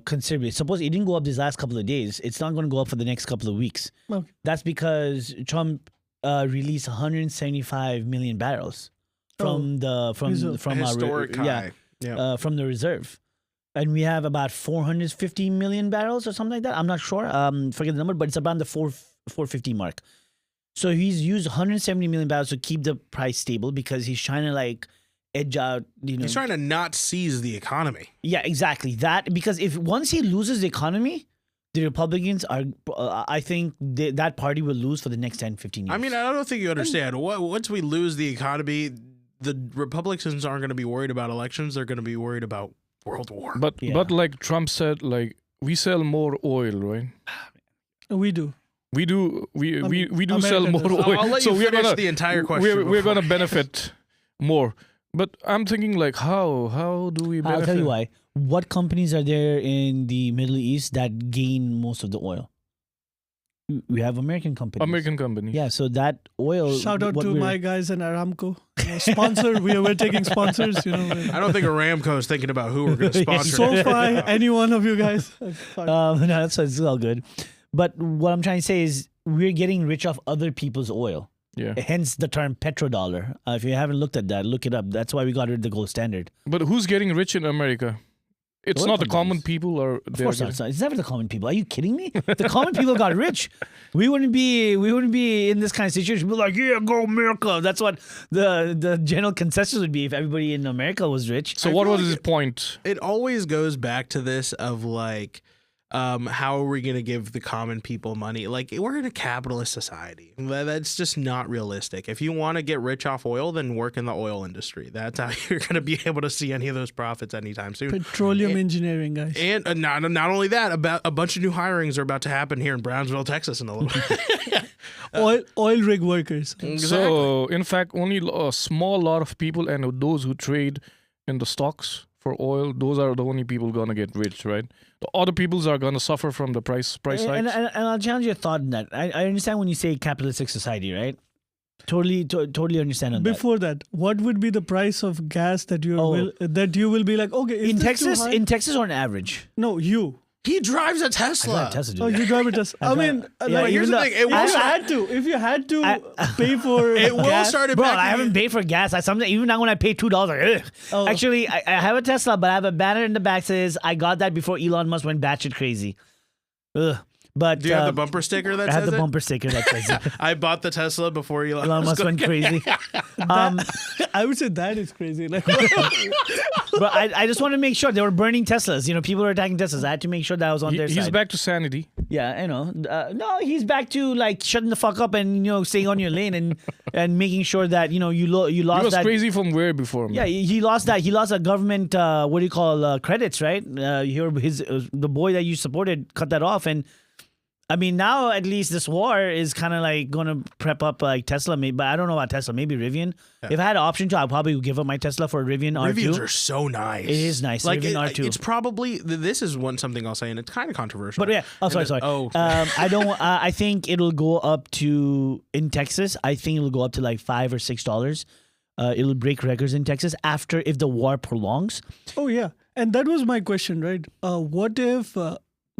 considerably, suppose it didn't go up these last couple of days, it's not going to go up for the next couple of weeks. Okay. That's because Trump released 175 million barrels from historic high. from the reserve, and we have about 450 million barrels or something like that. I'm not sure. Forget the number, but it's around the 450 mark. So he's used 170 million barrels to keep the price stable because he's trying to edge out. He's trying to not seize the economy. Yeah, exactly that. Because if once he loses the economy, the Republicans are, I think that party will lose for the next 10, 15 years. I mean, I don't think you understand. Once we lose the economy, the Republicans aren't going to be worried about elections. They're going to be worried about world war. But like Trump said, we sell more oil, right? We do. We do American sell more does. oil. I'll let you finish the entire question. We're gonna benefit more. But I'm thinking how do we benefit? I'll tell you why. What companies are there in the Middle East that gain most of the oil? We have American companies. American companies. Yeah, so that oil. Shout out to my guys in Aramco. Sponsor. We're taking sponsors. I don't think Aramco is thinking about who we're going to sponsor. SoFi, any one of you guys. No, it's all good. But what I'm trying to say is we're getting rich off other people's oil. Yeah. Hence the term petrodollar. If you haven't looked at that, look it up. That's why we got rid of the gold standard. But who's getting rich in America? It's not the common people, or of course not. It's never the common people. Are you kidding me? The common people got rich. We wouldn't be in this kind of situation. We're like, yeah, go America. That's what the general consensus would be if everybody in America was rich. So what was his point? It always goes back to this of how are we going to give the common people money? We're in a capitalist society. That's just not realistic. If you want to get rich off oil, then work in the oil industry. That's how you're going to be able to see any of those profits anytime soon. Petroleum engineering, guys. And not only that, about a bunch of new hirings are about to happen here in Brownsville, Texas in a little bit. Oil rig workers. Exactly. So, in fact, only a small lot of people and those who trade in the stocks for oil, those are the only people going to get rich, right? The other peoples are going to suffer from the price hikes. And I'll challenge your thought in that. I understand when you say capitalistic society, right? Totally understand on Before that, what would be the price of gas that you will be like, okay, is in this Texas? too high? In Texas or on average? No, you. He drives a Tesla. I drive a Tesla, dude. Oh, you drive a Tesla. I mean, here's the thing. if you had to pay for it will gas, start Bro, back. I haven't paid for gas. Even now when I pay $2, Oh. Actually, I have a Tesla, but I have a banner in the back that says I got that before Elon Musk went batshit crazy. Ugh. But Do you have the bumper sticker that I says have the it? bumper sticker that says it. I bought the Tesla before Elon Musk went crazy. I would say that is crazy. But I just want to make sure they were burning Teslas. People were attacking Teslas. I had to make sure that was on their side. He's back to sanity. Yeah, I know. No, he's back to shutting the fuck up and staying on your lane and making sure that you lost. He was that. crazy from where before? Man? Yeah, he lost that. He lost a government. What do you call credits? Right. The boy that you supported cut that off, and I mean, now at least this war is kind of like going to prep up like Tesla, maybe, but I don't know about Tesla. Maybe Rivian. Yeah. If I had an option to, I'd probably give up my Tesla for a Rivian R2. Rivians are so nice. It is nice. Like Rivian R2. it's probably this is something I'll say, and it's kind of controversial. But yeah, sorry. I don't. I think it'll go up to in Texas. I think it'll go up to like $5 or $6. It'll break records in Texas after if the war prolongs. Oh yeah, and that was my question, right? What if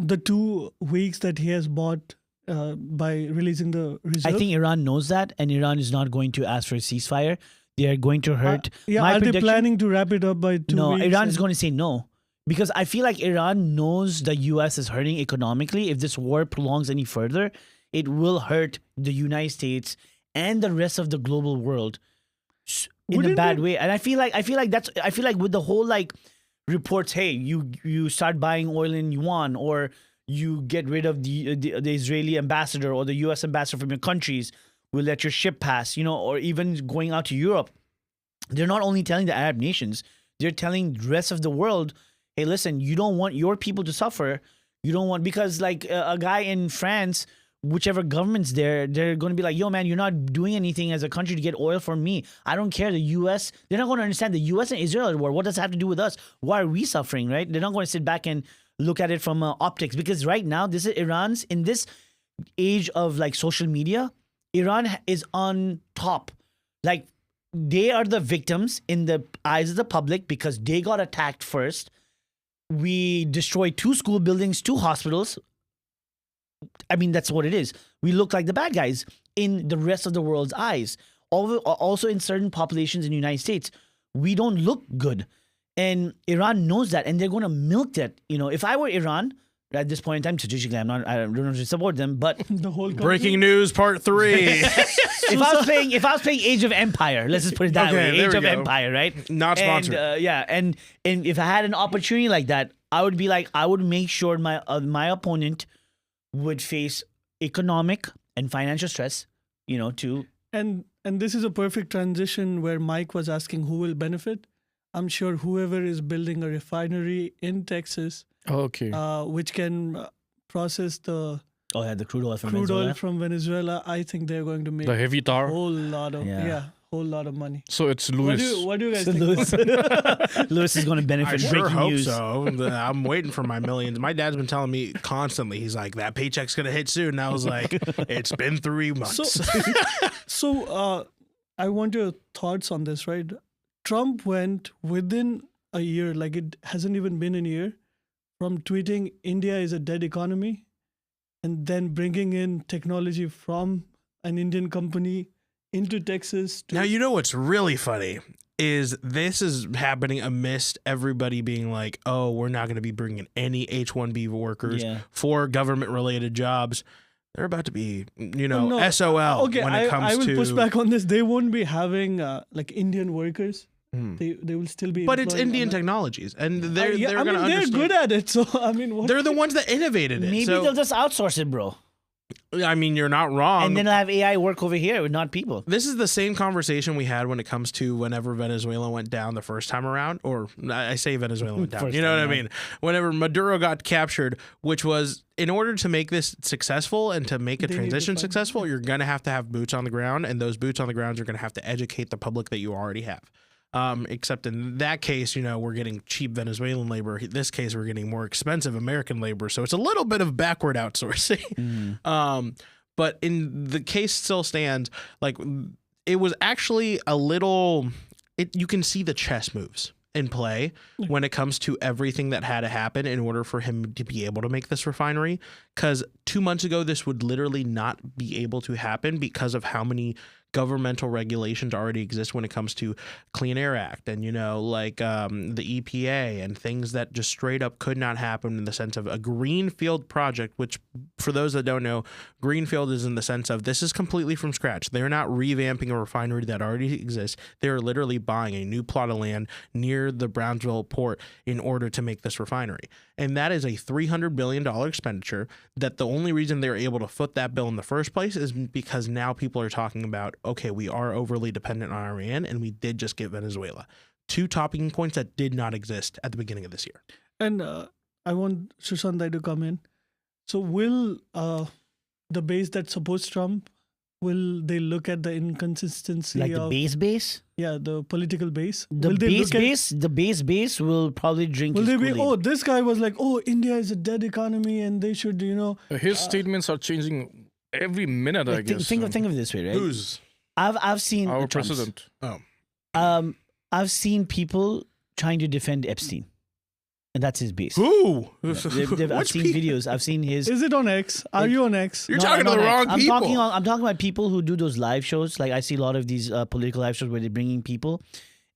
the 2 weeks that he has bought by releasing the reserve? I think Iran knows that, and Iran is not going to ask for a ceasefire. They are going to hurt. Are they planning to wrap it up by 2 weeks? No, Iran is going to say no. Because I feel like Iran knows the U.S. is hurting economically. If this war prolongs any further, it will hurt the United States and the rest of the global world in a bad way. And I feel like with the whole like reports, hey, you start buying oil in yuan, or you get rid of the Israeli ambassador or the U.S. ambassador from your countries, we'll let your ship pass, or even going out to Europe. They're not only telling the Arab nations, they're telling the rest of the world, hey, listen, you don't want your people to suffer. You don't want, because like a guy in France, whichever government's there, they're going to be like, yo, man, you're not doing anything as a country to get oil from me. I don't care. The U.S., they're not going to understand the U.S. and Israel at war. What does it have to do with us? Why are we suffering, right? They're not going to sit back and look at it from optics, because right now, this is Iran's, in this age of like social media, Iran is on top. Like, they are the victims in the eyes of the public because they got attacked first. We destroyed 2 school buildings, 2 hospitals. I mean, that's what it is. We look like the bad guys in the rest of the world's eyes. Also in certain populations in the United States, we don't look good. And Iran knows that, and they're going to milk that. If I were Iran at this point in time, strategically, I don't know to support them, but the whole breaking news part 3. if I was playing Age of Empire, let's just put it that way, Age of Empire, right? Not sponsored. And if I had an opportunity like that, I would make sure my opponent would face economic and financial stress, to. And this is a perfect transition where Mike was asking who will benefit. I'm sure whoever is building a refinery in Texas, which can process the crude oil from Venezuela, I think they're going to make the heavy tar. a whole lot of money. So it's Lewis. What do you guys think? Lewis is going to benefit. I sure Breaking hope news. so. I'm waiting for my millions. My dad's been telling me constantly, he's like, that paycheck's going to hit soon. And I was like, it's been 3 months. So I want your thoughts on this, right? Trump went within a year, like it hasn't even been a year, from tweeting India is a dead economy and then bringing in technology from an Indian company into Texas. Now, you know what's really funny is this is happening amidst everybody being like, oh, we're not going to be bringing any H-1B workers for government-related jobs. They're about to be, SOL when it comes to... I will push back on this. They won't be having like Indian workers. They will still be... But it's Indian technologies, and they're going to understand. They're good at it, so I mean... They're the ones that innovated it. Maybe they'll just outsource it, bro. I mean, you're not wrong. And then they'll have AI work over here with not people. This is the same conversation we had when it comes to whenever Venezuela went down the first time around, or I say Venezuela went down, you know what I mean? Whenever Maduro got captured, which was in order to make this successful and to make a transition successful, you're going to have boots on the ground, and those boots on the ground are going to have to educate the public that you already have. Except in that case, we're getting cheap Venezuelan labor. In this case, we're getting more expensive American labor. So it's a little bit of backward outsourcing. But in the case still stands, like it was actually a little, you can see the chess moves in play when it comes to everything that had to happen in order for him to be able to make this refinery. Because 2 months ago, this would literally not be able to happen because of how many governmental regulations already exist when it comes to Clean Air Act and, the EPA and things that just straight up could not happen in the sense of a greenfield project, which for those that don't know, greenfield is in the sense of this is completely from scratch. They're not revamping a refinery that already exists. They're literally buying a new plot of land near the Brownsville port in order to make this refinery. And that is a $300 billion expenditure that the only reason they're able to foot that bill in the first place is because now people are talking about, okay, we are overly dependent on Iran, and we did just get Venezuela. 2 talking points that did not exist at the beginning of this year. And I want Sushant to come in. So will the base that supports Trump, will they look at the inconsistency Like the of base? the political base? The Will they base look at- the base will probably drink Will his they be? Kool-Aid. Oh, this guy was like, oh, India is a dead economy, and they should, His statements are changing every minute, I Like, guess. think of it this way, right? Who's I've seen our Trump's. president. I've seen people trying to defend Epstein, and that's his base. who? I've Which seen people? videos. I've seen his. Is it on X? Are you on X? You're talking to the wrong I'm people. I'm talking about people who do those live shows. Like I see a lot of these political live shows where they're bringing people,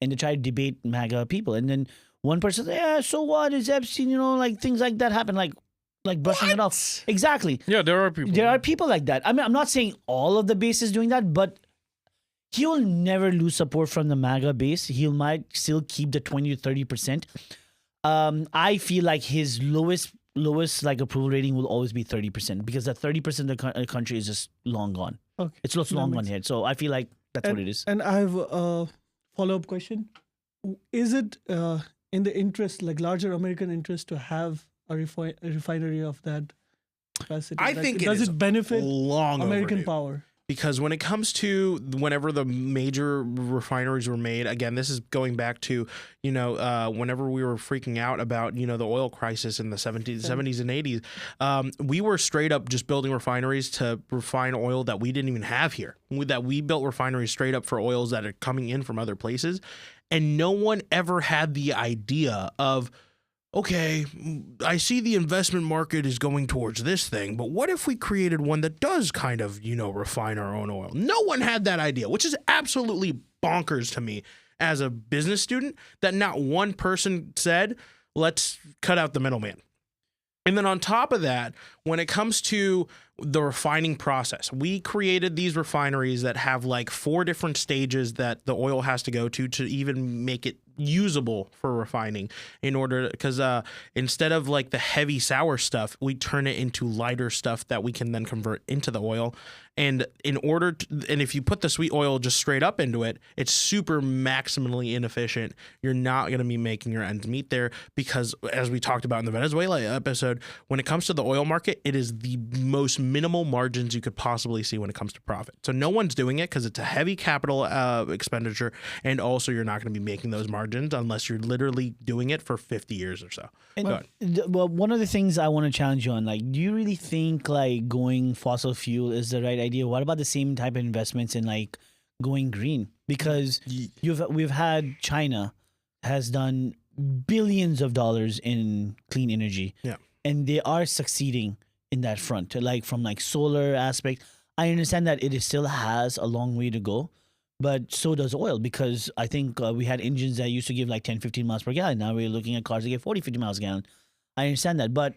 and they try to debate MAGA people, and then one person, yeah, so what is Epstein? Like things like that happen, like brushing it off. Exactly. Yeah, there are people. There are people like that. I mean, I'm not saying all of the base is doing that, but he will never lose support from the MAGA base. He might still keep the 20 to 30%. I feel like his lowest like approval rating will always be 30% because that 30% of the country is just long gone. Okay. It's just That long makes gone here. So I feel like that's what it is. And I have a follow-up question. Is it in the interest, like larger American interest, to have a refinery of that capacity? I Like, think does is it benefit long American overdue. power? Because when it comes to whenever the major refineries were made, again, this is going back to, whenever we were freaking out about, the oil crisis in the 70s and 80s, we were straight up just building refineries to refine oil that we didn't even have here. That we built refineries straight up for oils that are coming in from other places. And no one ever had the idea of, okay, I see the investment market is going towards this thing, but what if we created one that does kind of, refine our own oil? No one had that idea, which is absolutely bonkers to me as a business student that not one person said, let's cut out the middleman. And then on top of that, when it comes to the refining process, we created these refineries that have like 4 different stages that the oil has to go to even make it usable for refining in order, because instead of like the heavy sour stuff, we turn it into lighter stuff that we can then convert into the oil. And and if you put the sweet oil just straight up into it, it's super maximally inefficient. You're not going to be making your ends meet there because, as we talked about in the Venezuela episode, when it comes to the oil market, it is the most minimal margins you could possibly see when it comes to profit. So no one's doing it because it's a heavy capital expenditure, and also you're not going to be making those margins unless you're literally doing it for 50 years or so. And, well, one of the things I want to challenge you on, like, do you really think like going fossil fuel is the right idea? What about the same type of investments in like going green? Because we've had China has done billions of dollars in clean energy, and they are succeeding in that front. Like from like solar aspect, I understand that it still has a long way to go. But so does oil, because I think we had engines that used to give like 10, 15 miles per gallon. Now we're looking at cars that give 40, 50 miles per gallon. I understand that. But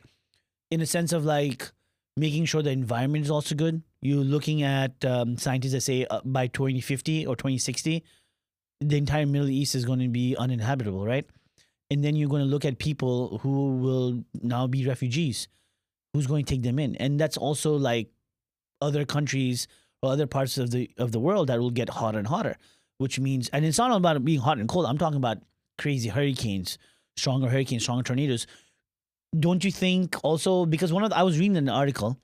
in a sense of like making sure the environment is also good, you're looking at scientists that say by 2050 or 2060, the entire Middle East is going to be uninhabitable, right? And then you're going to look at people who will now be refugees. Who's going to take them in? And that's also like other countries or other parts of the world that will get hotter and hotter, which means, and it's not all about being hot and cold. I'm talking about crazy hurricanes, stronger tornadoes. Don't you think also, because I was reading an article,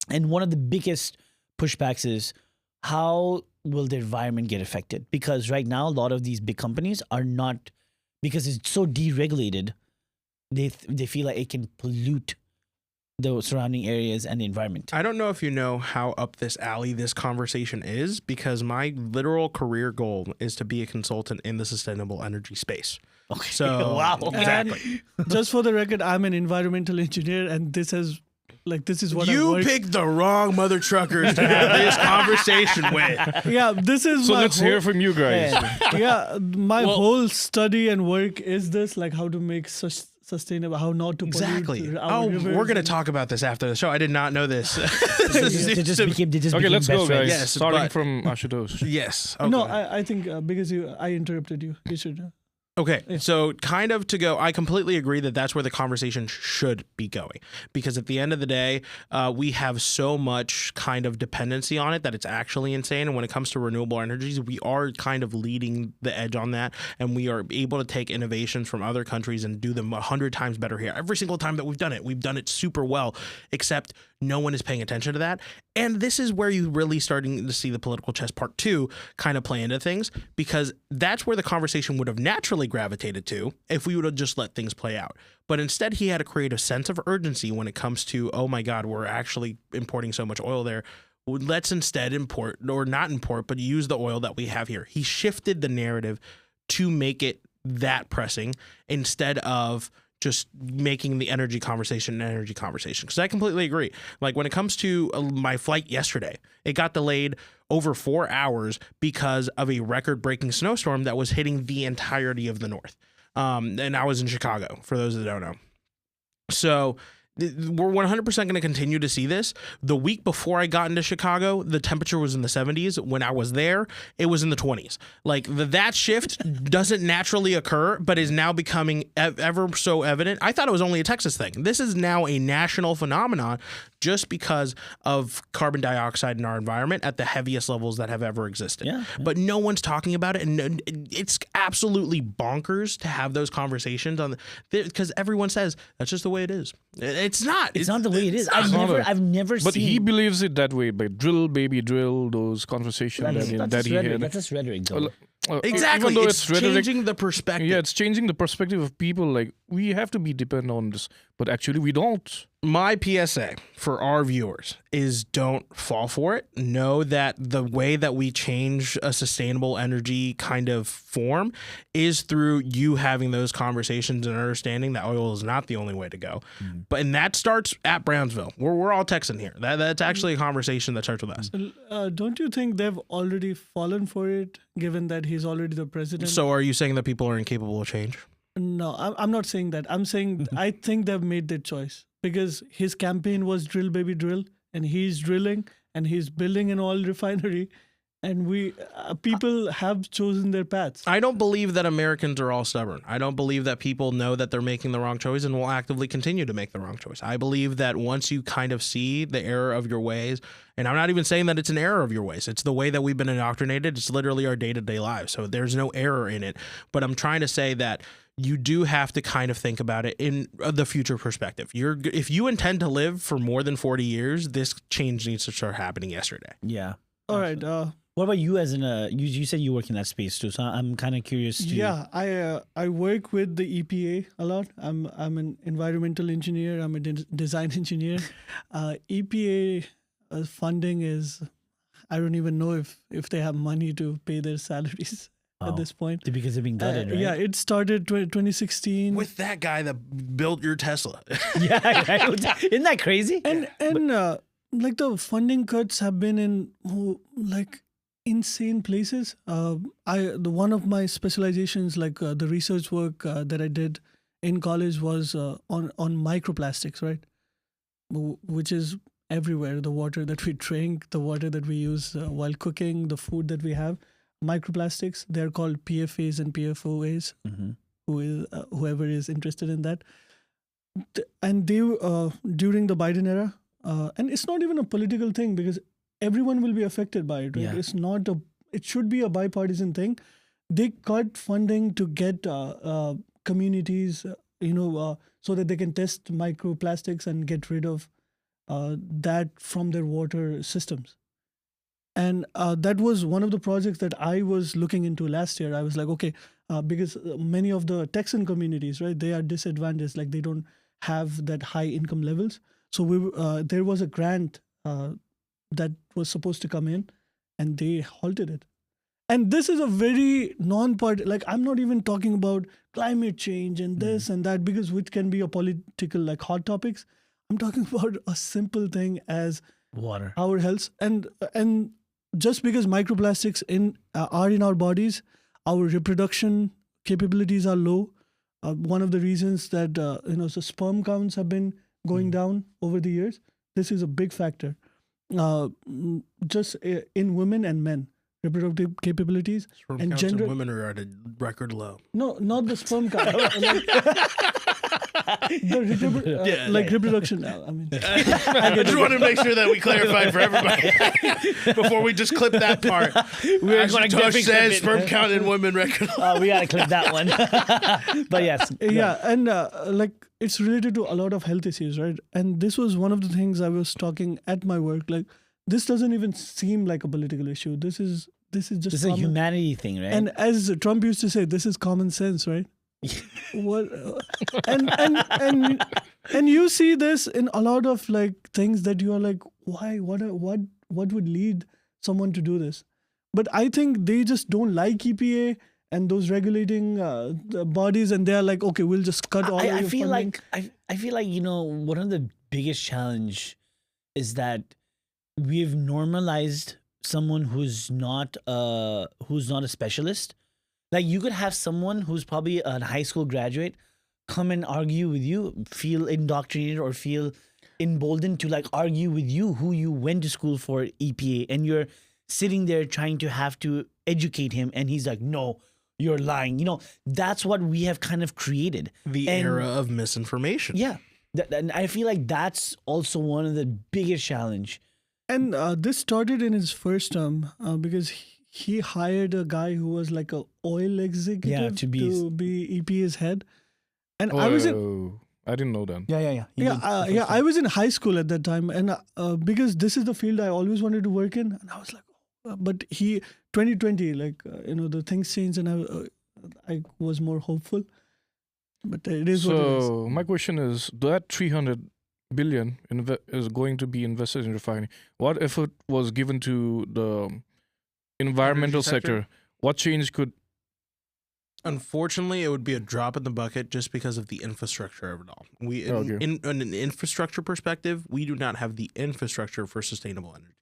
and one of the biggest pushbacks is how will the environment get affected? Because right now, a lot of these big companies are not, because it's so deregulated, they feel like it can pollute the surrounding areas and the environment. I don't know if you know how up this alley this conversation is, because my literal career goal is to be a consultant in the sustainable energy space. Okay. So wow. exactly. Just for the record, I'm an environmental engineer, and this is what I You work. picked the wrong mother truckers to have this conversation with. Yeah, this is So my let's hear from you guys. my whole study and work is this, like how to make sustainable, how not to Exactly. pollute our rivers. We're gonna talk about this after the show. I did not know this. They just became Okay, let's go, best friends. guys. Yes, Starting but- from Ashutosh. Yes. No, Okay. I think because I interrupted you. You should. Okay, so kind of to go, I completely agree that that's where the conversation should be going, because at the end of the day, we have so much kind of dependency on it that it's actually insane. And when it comes to renewable energies, we are kind of leading the edge on that, and we are able to take innovations from other countries and do them 100 times better here. Every single time that we've done it super well, except no one is paying attention to that. And this is where you really starting to see the political chess part 2 kind of play into things, because that's where the conversation would have naturally gravitated to if we would have just let things play out. But instead, he had to create a sense of urgency when it comes to, oh my God, we're actually importing so much oil there. Let's instead import, or not import, but use the oil that we have here. He shifted the narrative to make it that pressing instead of just making the energy conversation an energy conversation. Because I completely agree. Like when it comes to my flight yesterday, it got delayed over 4 hours because of a record-breaking snowstorm that was hitting the entirety of the north. And I was in Chicago, for those that don't know. So we're 100% going to continue to see this. The week before I got into Chicago, the temperature was in the 70s. When I was there, it was in the 20s. Like that shift doesn't naturally occur, but is now becoming ever so evident. I thought it was only a Texas thing. This is now a national phenomenon just because of carbon dioxide in our environment at the heaviest levels that have ever existed. Yeah. But no one's talking about it, and it's absolutely bonkers to have those conversations on because everyone says that's just the way it is. It's not. It's not the way it is. It's not I've never But seen. he believes it that way. By drill, baby, drill. Those conversations that just he rhetoric. had. That's just rhetoric, though. Exactly. Even though It's rhetoric, changing the perspective. yeah, it's changing the perspective of people. Like we have to be dependent on this, but actually we don't. My PSA for our viewers is don't fall for it. Know that the way that we change a sustainable energy kind of form is through you having those conversations and understanding that oil is not the only way to go. But and that starts at Brownsville. We're all Texan here. That's actually a conversation that starts with us. Don't you think they've already fallen for it, given that he's already the president? So are you saying that people are incapable of change? No, I'm not saying that. I'm saying I think they've made their choice because his campaign was drill, baby, drill, and he's drilling and he's building an oil refinery, and we people have chosen their paths. I don't believe that Americans are all stubborn. I don't believe that people know that they're making the wrong choice and will actively continue to make the wrong choice. I believe that once you kind of see the error of your ways, and I'm not even saying that it's an error of your ways. It's the way that we've been indoctrinated. It's literally our day-to-day lives. So there's no error in it. But I'm trying to say that you do have to kind of think about it in the future perspective. If you intend to live for more than 40 years, this change needs to start happening yesterday. Yeah. All right. What about you as you said you work in that space too, so I'm kind of curious too. Yeah, I work with the EPA a lot. I'm an environmental engineer. I'm a design engineer. EPA funding is, I don't even know if they have money to pay their salaries at this point. Because they're being gutted, right? Yeah, it started 2016. With that guy that built your Tesla. Yeah, right? Isn't that crazy? And like the funding cuts have been in like insane places. One of my specializations, like the research work that I did in college, was on microplastics, right? Which is everywhere. The water that we drink, the water that we use while cooking, the food that we have. Microplastics. They're called PFAS and PFOAs. Whoever is interested in that. And they during the Biden era, and it's not even a political thing because everyone will be affected by it. Right? Yeah. It's not it should be a bipartisan thing. They cut funding to get communities, so that they can test microplastics and get rid of that from their water systems. And that was one of the projects that I was looking into last year. I was like, okay, because many of the Texan communities, right, they are disadvantaged. Like they don't have that high income levels. So there was a grant that was supposed to come in, and they halted it. And this is a very non-part. Like I'm not even talking about climate change and this and that, because which can be a political like hot topics. I'm talking about a simple thing as Water. our health, and just because microplastics are in our bodies, our reproduction capabilities are low. One of the reasons that so sperm counts have been going down over the years. This is a big factor, just in women and men. reproductive capabilities. Sperm And counts in gender- women are at a record low. No, not the sperm count. Reproduction. I mean, I just want to make sure that we clarified for everybody before we just clip that part. We're As gonna Tosh definitely says, clip it. sperm count in women record low. We gotta clip that one. But yes. yeah, and like it's related to a lot of health issues, right? And this was one of the things I was talking at my work. Like, this doesn't even seem like a political issue. This is just This is a common- humanity thing, right? And as Trump used to say, this is common sense, right? What and you see this in a lot of like things that you are like, why? What would lead someone to do this? But I think they just don't like EPA and those regulating the bodies, and they're like, okay, we'll just cut all. I your feel funding. like I feel like one of the biggest challenge is that we've normalized someone who's not a specialist. Like, you could have someone who's probably a high school graduate come and argue with you, feel indoctrinated or feel emboldened to like argue with you who you went to school for EPA, and you're sitting there trying to have to educate him, and he's like, no, you're lying. That's what we have kind of created. The And- era of misinformation. Yeah. And I feel like that's also one of the biggest challenge. And this started in his first term because he hired a guy who was like a oil executive to be- EPA's head. And I was in Oh, I didn't know that. yeah, I was in high school at that time, and because this is the field I always wanted to work in, and I was like, but 2020, like the things changed, and I was more hopeful. But it is what it is. So my question is, that 300 billion is going to be invested in refining. What effort was given to the environmental Energy sector? sector? What change could? Unfortunately, it would be a drop in the bucket just because of the infrastructure of it all. In an infrastructure perspective, we do not have the infrastructure for sustainable energy.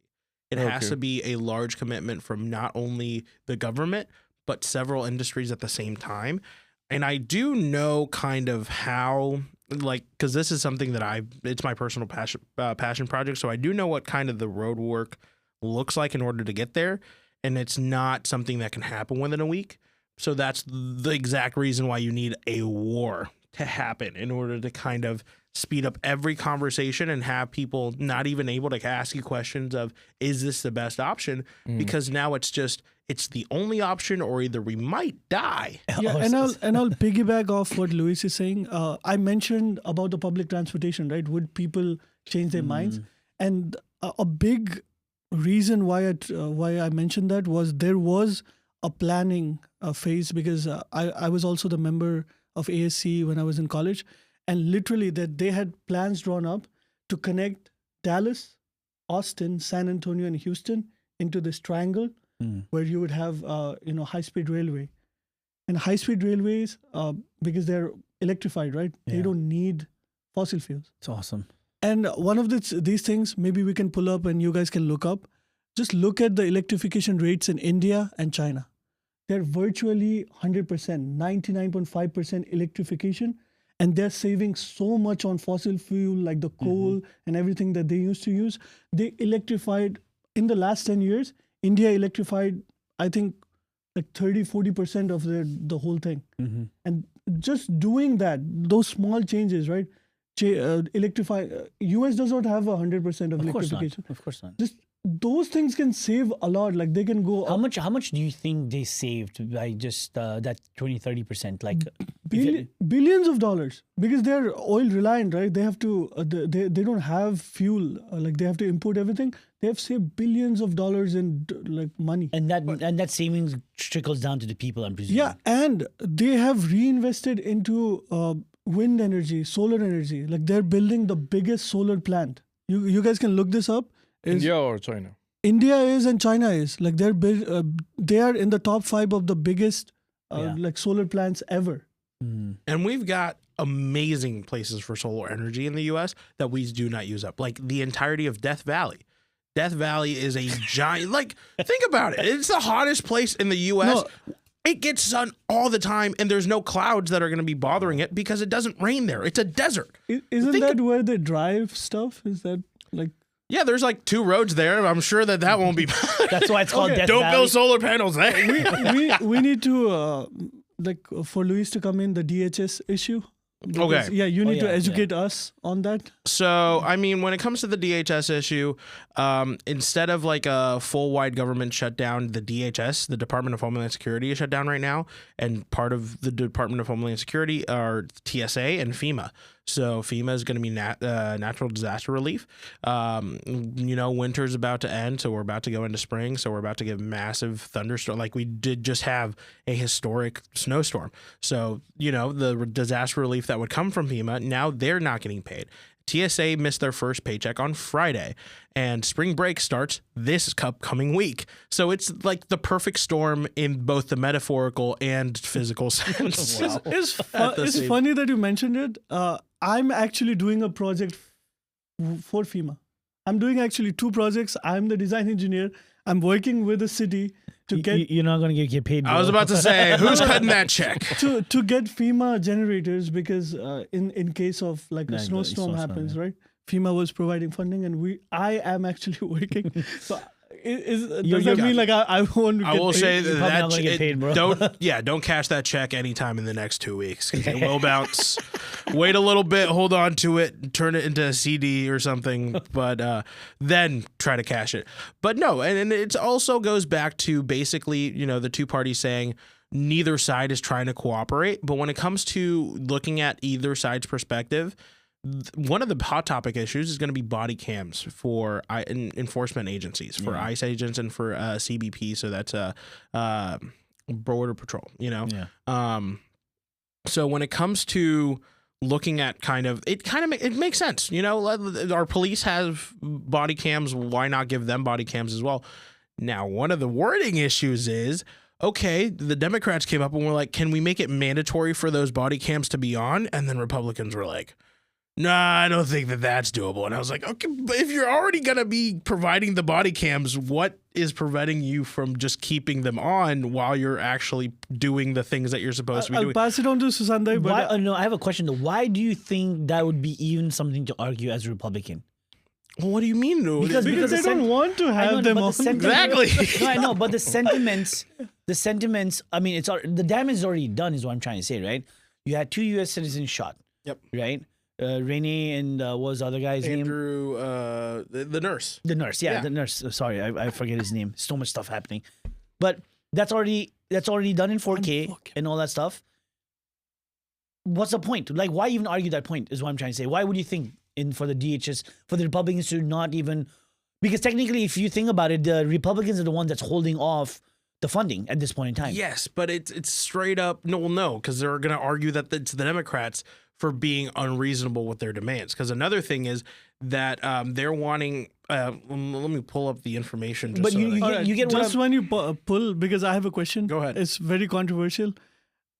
It has Okay. to be a large commitment from not only the government, but several industries at the same time. And I do know kind of how, like, because this is something that it's my personal passion project. So I do know what kind of the road work looks like in order to get there. And it's not something that can happen within a week. So that's the exact reason why you need a war to happen in order to kind of speed up every conversation and have people not even able to ask you questions of, is this the best option? Because now it's the only option, or either we might die. Yeah, and I'll piggyback off what Luis is saying. I mentioned about the public transportation, right? Would people change their minds? And a big reason why I mentioned that was there was a planning phase, because I was also the member of ASC when I was in college, and literally that they had plans drawn up to connect Dallas, Austin, San Antonio, and Houston into this triangle where you would have high-speed railway. And high-speed railways, because they're electrified, right? They don't need fossil fuels. It's awesome. And one of these things, maybe we can pull up and you guys can look up. Just look at the electrification rates in India and China. They're virtually 100%, 99.5% electrification. And they're saving so much on fossil fuel, like the coal and everything that they used to use. They electrified, in the last 10 years, India electrified, I think, like 30-40% of the whole thing. And just doing that, those small changes, right? Electrify. US does not have 100% of electrification. Of course not. Just those things can save a lot. Like they can go How much do you think they saved by just that 20-30%? Like billions of dollars, because they're oil reliant, right? They have to they don't have fuel, like they have to import everything. They have saved billions of dollars in like money. and that savings trickles down to the people, I'm presuming. Yeah, and they have reinvested into wind energy, solar energy. Like they're building the biggest solar plant. You guys can look this up. India or China? India is and China is. Like they are in the top 5 of the biggest like solar plants ever. And we've got amazing places for solar energy in the US that we do not use up. Like the entirety of Death Valley. Death Valley is a giant, like, think about it. It's the hottest place in the US. No. It gets sun all the time, and there's no clouds that are going to be bothering it because it doesn't rain there. It's a desert. Isn't Think that where they drive stuff? Is that like Yeah, there's like 2 roads there. I'm sure that won't be. That's why it's called Death Don't Valley. build solar panels there. we need to for Luis to come in the DHS issue. Because, Okay. Yeah, you need to yeah, educate us on that. So, I mean, when it comes to the DHS issue, instead of like a full wide government shutdown, the DHS, the Department of Homeland Security, is shut down right now. And part of the Department of Homeland Security are TSA and FEMA. So FEMA is going to be natural disaster relief. Winter's about to end, so we're about to go into spring. So we're about to get massive thunderstorm. Like we did just have a historic snowstorm. So, the disaster relief that would come from FEMA, now they're not getting paid. TSA missed their first paycheck on Friday, and spring break starts this upcoming week. So it's like the perfect storm in both the metaphorical and physical sense. It's funny that you mentioned it. I'm actually doing a project for FEMA. I'm doing actually 2 projects. I'm the design engineer. I'm working with the city to get You're not going to get paid. I was about to say, who's cutting that check? to get FEMA generators because in case of like a snowstorm happens, right? FEMA was providing funding, and I am actually working. So does that mean like I won't get I will paid? say You're probably not gonna get paid, bro. Don't cash that check anytime in the next 2 weeks because it will bounce. Wait a little bit, hold on to it, turn it into a CD or something, but then try to cash it. But no, and it also goes back to basically, the 2 parties saying neither side is trying to cooperate. But when it comes to looking at either side's perspective, one of the hot topic issues is going to be body cams for enforcement agencies, for ICE agents and for CBP. So that's Border Patrol, Yeah. So when it comes to looking at it makes sense. Our police have body cams. Why not give them body cams as well? Now, one of the wording issues is, okay, the Democrats came up and were like, can we make it mandatory for those body cams to be on? And then Republicans were like, nah, I don't think that's doable. And I was like, okay, but if you're already going to be providing the body cams, what is preventing you from just keeping them on while you're actually doing the things that you're supposed to be I'll doing? pass it on to Susanday. But No, I have a question though. Why do you think that would be even something to argue as a Republican? Well, what do you mean? because they don't want to have them on. Exactly. No, I know, but the sentiments. I mean, the damage is already done, is what I'm trying to say, right? You had 2 U.S. citizens shot. Yep. Right. Renee and what was the other guy's name? Andrew, the nurse. The nurse, yeah, the nurse. Sorry, I forget his name. So much stuff happening, but that's already done in 4K and all that stuff. What's the point? Like, why even argue that point? Is what I'm trying to say. Why would you think for the DHS, for the Republicans to not even? Because technically, if you think about it, the Republicans are the ones that's holding off the funding at this point in time. Yes, but it's straight up no, because they're going to argue that it's the Democrats for being unreasonable with their demands. Because another thing is that they're wanting. Let me pull up the information. Just But so you get what just when you pull, because I have a question. Go ahead. It's very controversial.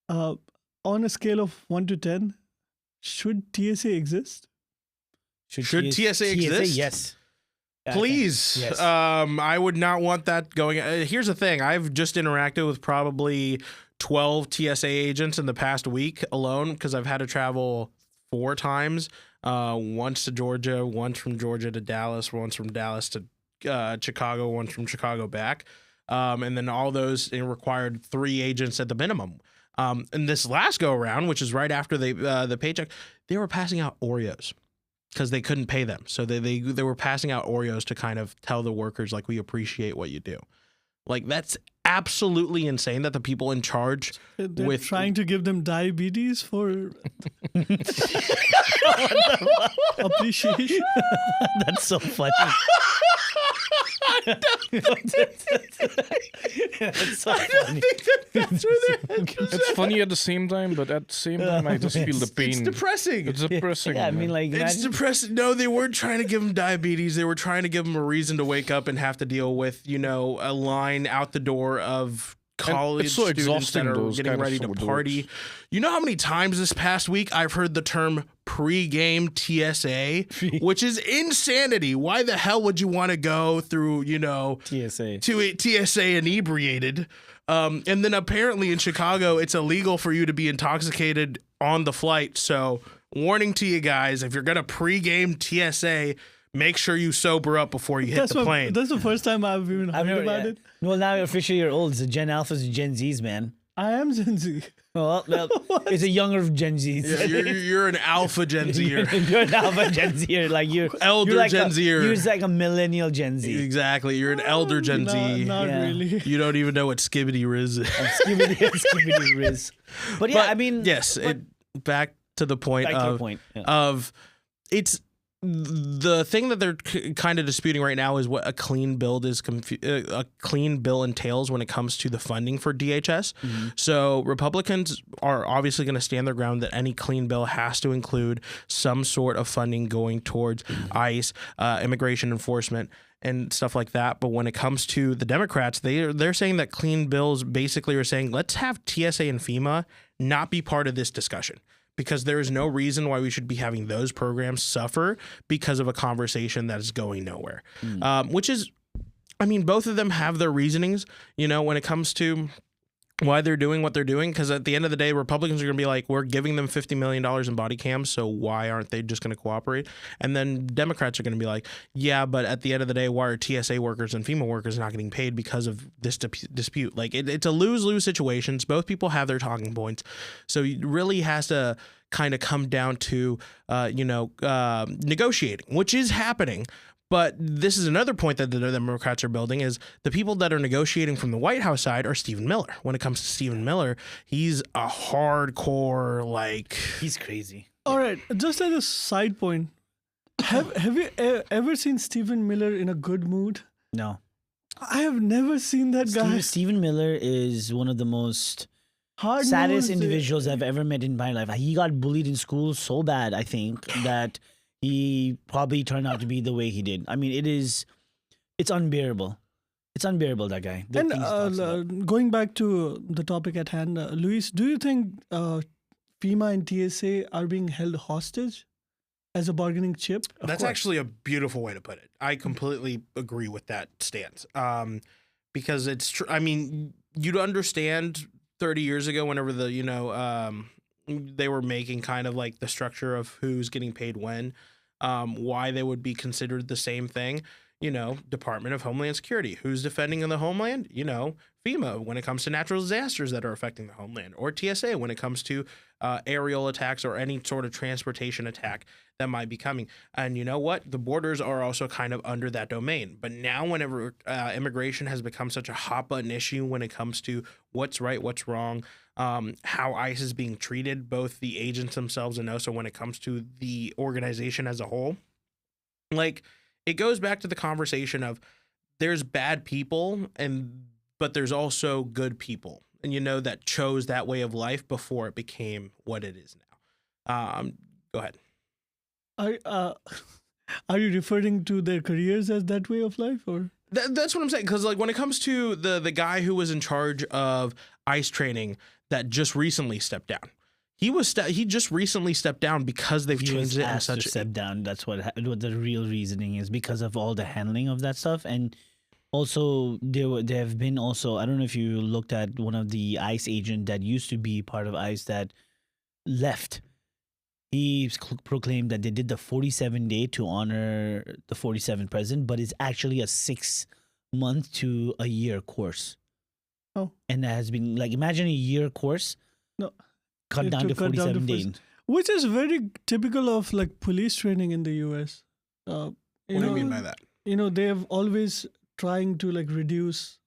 On a scale of 1 to 10, should TSA exist? Should TSA exist? Yes. Please. Yes. I would not want that going. Here's the thing. I've just interacted with probably 12 TSA agents in the past week alone because I've had to travel 4 times. Once to Georgia, once from Georgia to Dallas, once from Dallas to Chicago, once from Chicago back. And then all those required 3 agents at the minimum. And this last go around, which is right after the paycheck, they were passing out Oreos because they couldn't pay them. So they were passing out Oreos to kind of tell the workers, like, we appreciate what you do. Like, that's absolutely insane that the people in charge They're trying to give them diabetes for appreciation. That's so funny. That's so funny. It's funny at the same time, but at the same time, I just feel the pain. It's depressing. It's depressing. Yeah, I mean, man. like, It's imagine- depressing. No, they weren't trying to give them diabetes. They were trying to give them a reason to wake up and have to deal with, a line out the door of college it's so students exhausting, that are those getting kind of ready to sort of party. jokes. You know how many times this past week I've heard the term pre-game TSA, which is insanity. Why the hell would you want to go through, TSA. to a TSA inebriated? And then apparently in Chicago, it's illegal for you to be intoxicated on the flight. So warning to you guys, if you're going to pre-game TSA, Make sure you sober up before you hit the plane. That's the first time I've even heard about it. Well, now officially you're old. It's the Gen Alphas and Gen Zs, man. I am Gen Z. Well, it's a younger Gen Z. Yeah, you're an alpha Gen Zer. You're an alpha Gen Z. Like you're elder you're like Gen Zer. You're like a millennial Gen Z. Exactly. You're an elder Gen Z. Not really. You don't even know what Skibbity Riz is. Skibbity Riz. But yeah, I mean, yes. Back to the point of it's. The thing that they're kind of disputing right now is what a clean bill entails when it comes to the funding for DHS. Mm-hmm. So Republicans are obviously going to stand their ground that any clean bill has to include some sort of funding going towards ICE, immigration enforcement, and stuff like that. But when it comes to the Democrats, they're saying that clean bills basically are saying let's have TSA and FEMA not be part of this discussion, because there is no reason why we should be having those programs suffer because of a conversation that is going nowhere. Which is, I mean, both of them have their reasonings, when it comes to why they're doing what they're doing. Because at the end of the day, Republicans are going to be like, we're giving them $50 million in body cams, so why aren't they just going to cooperate? And then Democrats are going to be like, yeah, but at the end of the day, why are TSA workers and FEMA workers not getting paid because of this dispute? Like, it's a lose-lose situation. Both people have their talking points. So it really has to kind of come down to, negotiating, which is happening. But this is another point that the Democrats are building is the people that are negotiating from the White House side are Stephen Miller. When it comes to Stephen Miller, he's a hardcore, he's crazy. All right, just as a side point, have you ever seen Stephen Miller in a good mood? No. I have never seen that guy. Stephen Miller is one of the most saddest individuals I've ever met in my life. He got bullied in school so bad, I think, that he probably turned out to be the way he did. I mean, it's unbearable. It's unbearable, that guy. And going back to the topic at hand, Luis, do you think FEMA and TSA are being held hostage as a bargaining chip? That's actually a beautiful way to put it. I completely agree with that stance. Because it's true. I mean, you'd understand 30 years ago, whenever they were making kind of like the structure of who's getting paid when, why they would be considered the same thing. Department of Homeland Security, who's defending in the homeland? FEMA when it comes to natural disasters that are affecting the homeland, or TSA when it comes to aerial attacks or any sort of transportation attack that might be coming. And you know what? The borders are also kind of under that domain. But now whenever immigration has become such a hot button issue when it comes to what's right, what's wrong, how ICE is being treated, both the agents themselves and also when it comes to the organization as a whole, it goes back to the conversation of there's bad people but there's also good people, and that chose that way of life before it became what it is now. Go ahead. Are you referring to their careers as that way of life, or? That's what I'm saying. Because when it comes to the guy who was in charge of ICE training that just recently stepped down, he just recently stepped down because they've changed it in such to step down. That's what the real reasoning is, because of all the handling of that stuff. And also there have been also, I don't know if you looked at one of the ICE agent that used to be part of ICE that left. He proclaimed that they did the 47-day to honor the 47th president, but it's actually a 6-month to a year course. Oh. And that has been imagine a year course. No. Cut down to 47 days. Which is very typical of police training in the US. What do you mean by that? They have always trying to reduce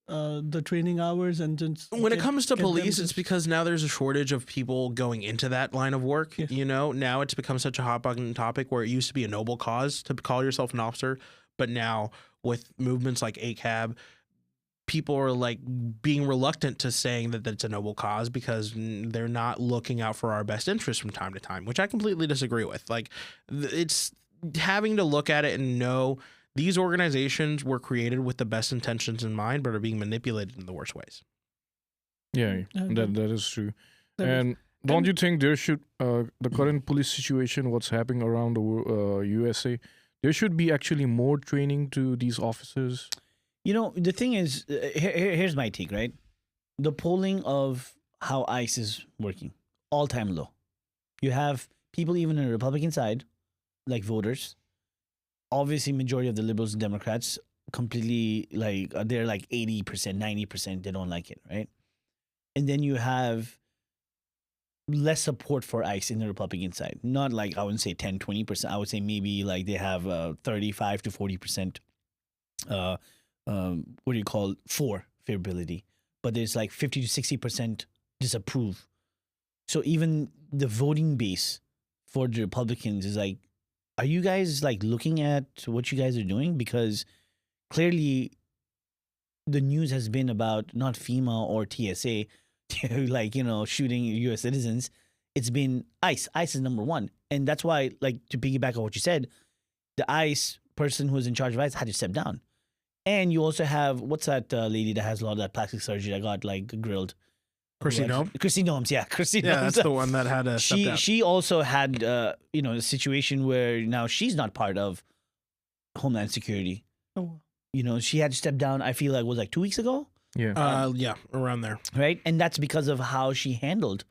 the training hours and just when it comes to police, it's because now there's a shortage of people going into that line of work. Yes. Now it's become such a hot button topic where it used to be a noble cause to call yourself an officer, but now with movements like ACAB, people are being reluctant to saying that it's a noble cause because they're not looking out for our best interests from time to time, which I completely disagree with. It's having to look at it and know these organizations were created with the best intentions in mind, but are being manipulated in the worst ways. Yeah, that is true. And don't you think there should, the current police situation, what's happening around the USA, there should be actually more training to these officers? The thing is, here's my take, right? The polling of how ICE is working, all-time low. You have people even on the Republican side, like voters, obviously majority of the liberals and Democrats completely like they're like 80%, 90% they don't like it, right? And then you have less support for ICE in the Republican side. Not like I wouldn't say 10, 20%. I would say maybe like they have 35 to 40% what do you call for favorability, but there's like 50 to 60% disapprove. So even the voting base for the Republicans is like, are you guys like looking at what you guys are doing? Because clearly the news has been about not FEMA or TSA like, you know, shooting US citizens. It's been ICE. ICE is number one. And that's why, like, to piggyback on what you said, the ICE person who was in charge of ICE had to step down. And you also have, what's that lady that has a lot of that plastic surgery that got like grilled? Chrissy Nome? Chrissy Nomes, yeah. Chrissy Yeah, Nomes. that's the one that had a step down. She also had, you know, a situation where now she's not part of Homeland Security. Oh. You know, she had to step down, I feel like, was like 2 weeks ago? Yeah. Yeah, around there. Right? And that's because of how she handled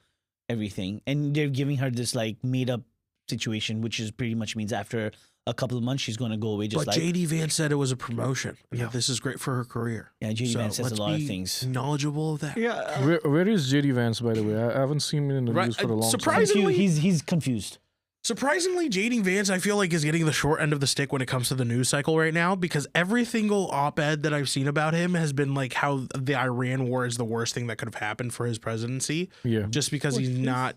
everything. And they're giving her this like made up situation, which is pretty much means after a couple of months she's going to go away. Just But like JD Vance said it was a promotion. Yeah, this is great for her career. yeah, JD So Vance says a let's lot of be things. Knowledgeable of that. Yeah. Where is JD Vance, by the way? I haven't seen him in the Right, news for a long time. surprisingly- He's confused. Surprisingly, JD Vance, I feel like, is getting the short end of the stick when it comes to the news cycle right now, because every single op-ed that I've seen about him has been like how the Iran war is the worst thing that could have happened for his presidency, Yeah. just because he's not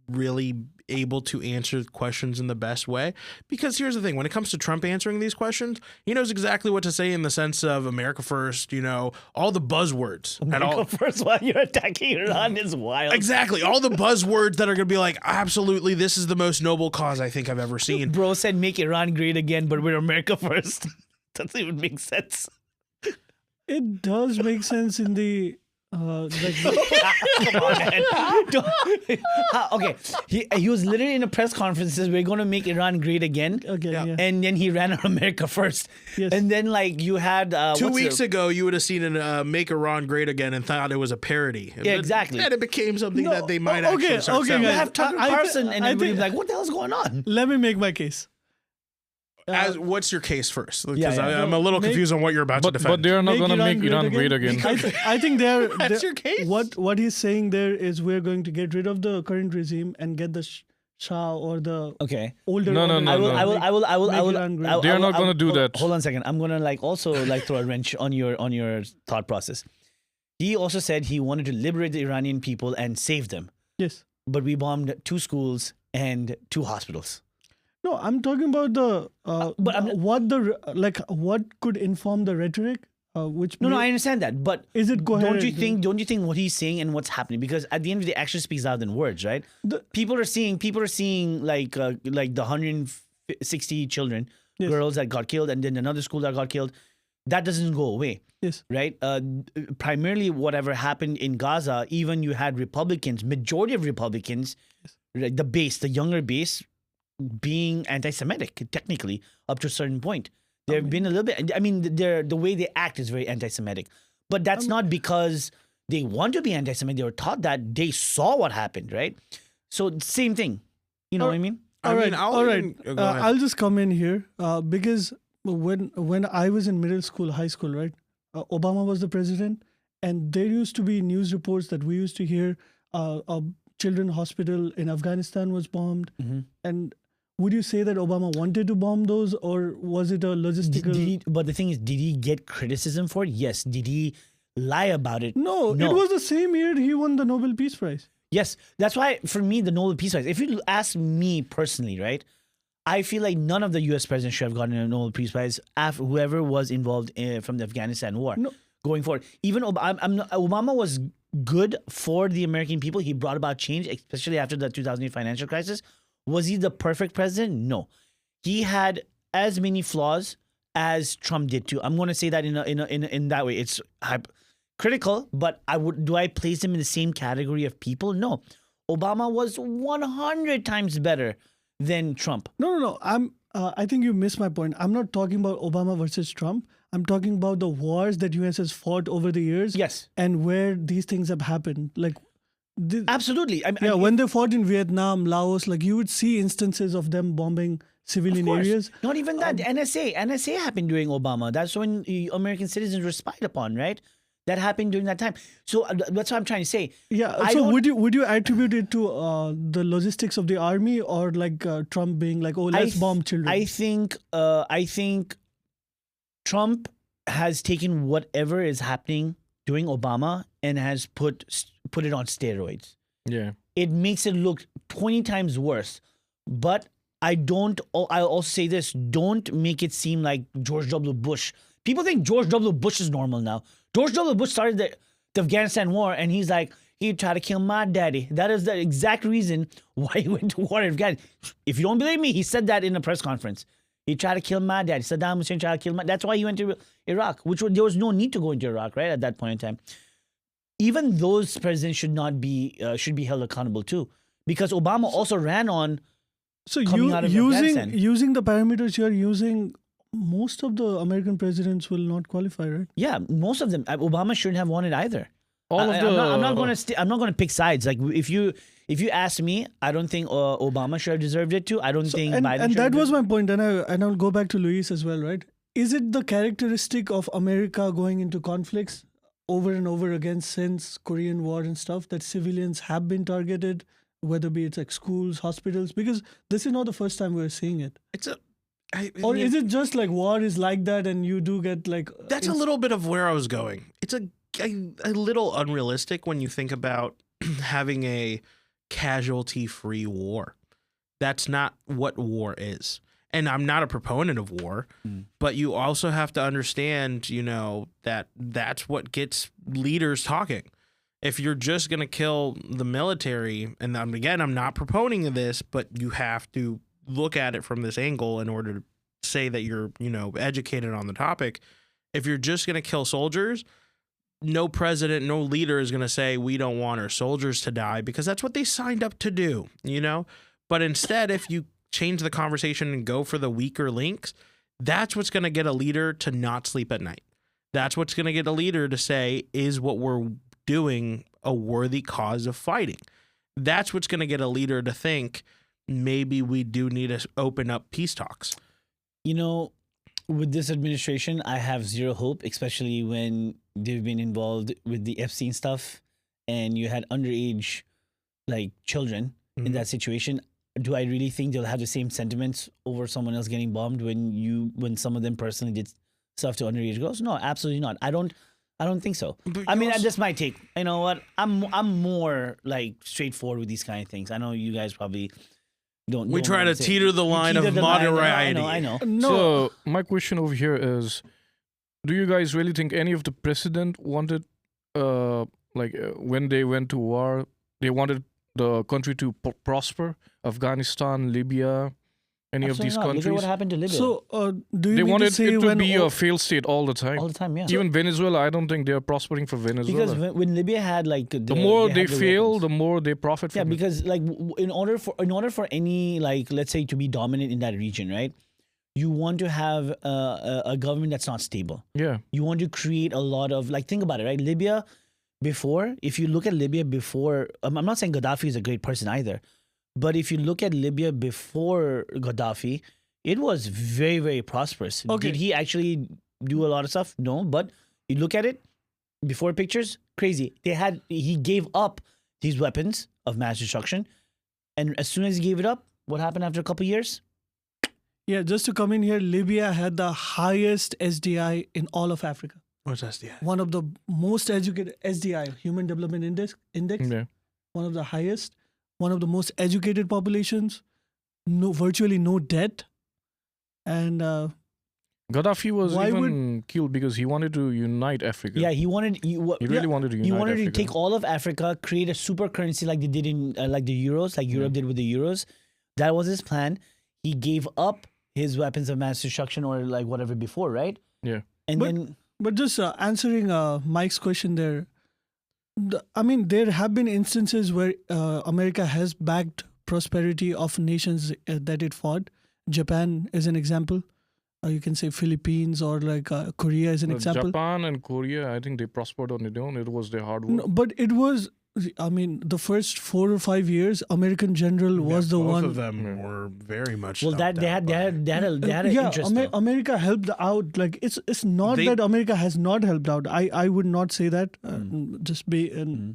really able to answer questions in the best way. Because here's the thing, when it comes to Trump answering these questions, he knows exactly what to say in the sense of America first, you know, all the buzzwords. And all, First while you're attacking Iran is wild. exactly, all the buzzwords that are going to be like, absolutely, this is the most noble cause I think I've ever seen. Bro said make Iran great again, but we're America first. Doesn't even make sense. It does make sense in the like Come on, man. Okay, he was literally in a press conference says we're going to make Iran great again. okay, yeah. And then he ran on America first. Yes. And then like you had 2 weeks ago, you would have seen an Make Iran Great Again and thought it was a parody. Yeah, exactly. And it became something No, that they might okay, actually start okay, selling. you guys. have Tucker I Carlson and I everybody's think- like, what the hell's going on? Let me make my case. What's your case first? Because Yeah, yeah. I'm a little Make- confused on what you're about to But defend. they are not Make going to Iran make Iran great again. I think they're That's your case? What he's saying there is we're going to get rid of the current regime and get the Shah or the Okay. older. No, no, order. no, I will, no. I will, I will, I will, I Make will. Iran great. I will- They are I will- not gonna do that. Hold on a second. I'm gonna like also like throw a wrench on your thought process. He also said he wanted to liberate the Iranian people and save them, Yes. but we bombed 2 schools and 2 hospitals. No, I'm talking about the but I'm- what could inform the rhetoric, which No, may- I understand that, but is it coherent? Don't you think what he's saying and what's happening? Because at the end of the day, action speaks louder than words, right? The- People are seeing like the 160 children, Yes. girls that got killed, and then another school that got killed. That doesn't go away. Yes. Right? Primarily, whatever happened in Gaza, even you had Republicans, majority of Republicans, right, the younger base, being anti-Semitic, technically, up to a certain point. There have been a little bit, I mean, the way they act is very anti-Semitic. But that's not because they want to be anti-Semitic. They were taught that. They saw what happened, right? So, same thing. You know what I mean? I All mean, right, I'll all right. even- go ahead. I'll just come in here because when I was in middle school, high school, right? Obama was the president, and there used to be news reports that we used to hear. A children's hospital in Afghanistan was bombed, and would you say that Obama wanted to bomb those, or was it a logistical? But the thing is, did he get criticism for it? Yes. Did he lie about it? No, it was the same year he won the Nobel Peace Prize. Yes, that's why for me the Nobel Peace Prize. If you ask me personally, right, I feel like none of the U.S. presidents should have gotten a Nobel Peace Prize after whoever was involved from the Afghanistan war. No. Going forward, even Obama was good for the American people. He brought about change, especially after the 2008 financial crisis. Was he the perfect president? No, he had as many flaws as Trump did too. I'm going to say that in that way. It's critical, but do I place him in the same category of people? No. Obama was 100 times better than Trump. No. I think you missed my point. I'm not talking about Obama versus Trump. I'm talking about the wars that U.S. has fought over the years. Yes. And where these things have happened. Like, Absolutely. when they fought in Vietnam, Laos, like you would see instances of them bombing civilian Of course. areas. Not even that. NSA happened during Obama. That's when American citizens were spied upon, right? That happened during that time. So that's what I'm trying to say. Yeah. I So don't- would you attribute it to the logistics of the army, or like Trump being like, oh, let's bomb children? I think Trump has taken whatever is happening during Obama and has put it on steroids. Yeah. It makes it look 20 times worse. But I'll also say this: don't make it seem like George W. Bush. People think George W. Bush is normal now. George W. Bush started the Afghanistan war, and he's like, he tried to kill my daddy. That is the exact reason why he went to war in Afghanistan. If you don't believe me, he said that in a press conference. He tried to kill my daddy. Saddam Hussein tried to kill my. That's why he went to Iraq, there was no need to go into Iraq, right, at that point in time. Even those presidents should be held accountable too, because Obama also ran on. So coming out of Afghanistan. using the parameters you're using, most of the American presidents will not qualify, right? Yeah, most of them. Obama shouldn't have won it either. I'm not going to pick sides. Like if you ask me, I don't think Obama should have deserved it too. I don't think Biden. And should that have was my point. And I'll go back to Luis as well, right? Is it the characteristic of America going into conflicts over and over again since Korean War and stuff that civilians have been targeted, whether be it's like schools, hospitals? Because this is not the first time we're seeing it. Or is it just like war is like that, and you do get like? That's a little bit of where I was going. It's a little unrealistic when you think about having a casualty-free war. That's not what war is. And I'm not a proponent of war, but you also have to understand, that that's what gets leaders talking. If you're just going to kill the military, and again, I'm not proponent of this, but you have to look at it from this angle in order to say that you're, educated on the topic. If you're just going to kill soldiers, no president, no leader is going to say we don't want our soldiers to die, because that's what they signed up to do, But instead, if you change the conversation and go for the weaker links, that's what's going to get a leader to not sleep at night. That's what's going to get a leader to say, is what we're doing a worthy cause of fighting? That's what's going to get a leader to think maybe we do need to open up peace talks. With this administration, I have zero hope, especially when they've been involved with the Epstein stuff and you had underage children in that situation. Do I really think they'll have the same sentiments over someone else getting bombed when some of them personally did stuff to underage girls? No, absolutely not. I don't think so. I mean, that's my take. You know what? I'm more straightforward with these kind of things. I know you guys probably don't. We try to teeter the line of moderation. I know. No. So my question over here is, do you guys really think any of the president wanted, when they went to war, they wanted the country to prosper? Afghanistan, Libya, any of these Look countries? at what happened to Libya. So do you They mean wanted to say it to when be a failed state all the time. all the time, yeah. Even Venezuela, I don't think they're prospering for Venezuela. Because when Libya had the more they fail, weapons. the more they profit from Yeah, it. because in order for any let's say to be dominant in that region, right? You want to have a government that's not stable. Yeah. You want to create a lot of think about it, right? Libya before, if you look at Libya before, I'm not saying Gaddafi is a great person either, but if you look at Libya before Gaddafi, it was very, very prosperous. Okay. Did he actually do a lot of stuff? No, but you look at it before pictures, crazy. He gave up these weapons of mass destruction, and as soon as he gave it up, what happened after a couple of years? Yeah, just to come in here, Libya had the highest SDI in all of Africa. What's SDI? One of the most educated SDI, Human Development Index. Yeah. One of the highest. One of the most educated populations. Virtually no debt. And Gaddafi was Why even killed because he wanted to unite Africa. Yeah, he He really wanted to unite He wanted Africa. to take all of Africa, create a super currency like they did in the euros, like Europe did with the euros. That was his plan. He gave up his weapons of mass destruction or whatever before, right? Yeah. And But just answering Mike's question there, there have been instances where America has backed prosperity of nations that it fought. Japan is an example. You can say Philippines or Korea is an example. Japan and Korea, I think they prospered on their own. It was their hard work. No, but it was I mean, the first 4 or 5 years, American general was the both one. of them were very much. Well, helped they out by- had an interest. though. America helped out. Like it's not They- that America has not helped out. I would not say that. Just be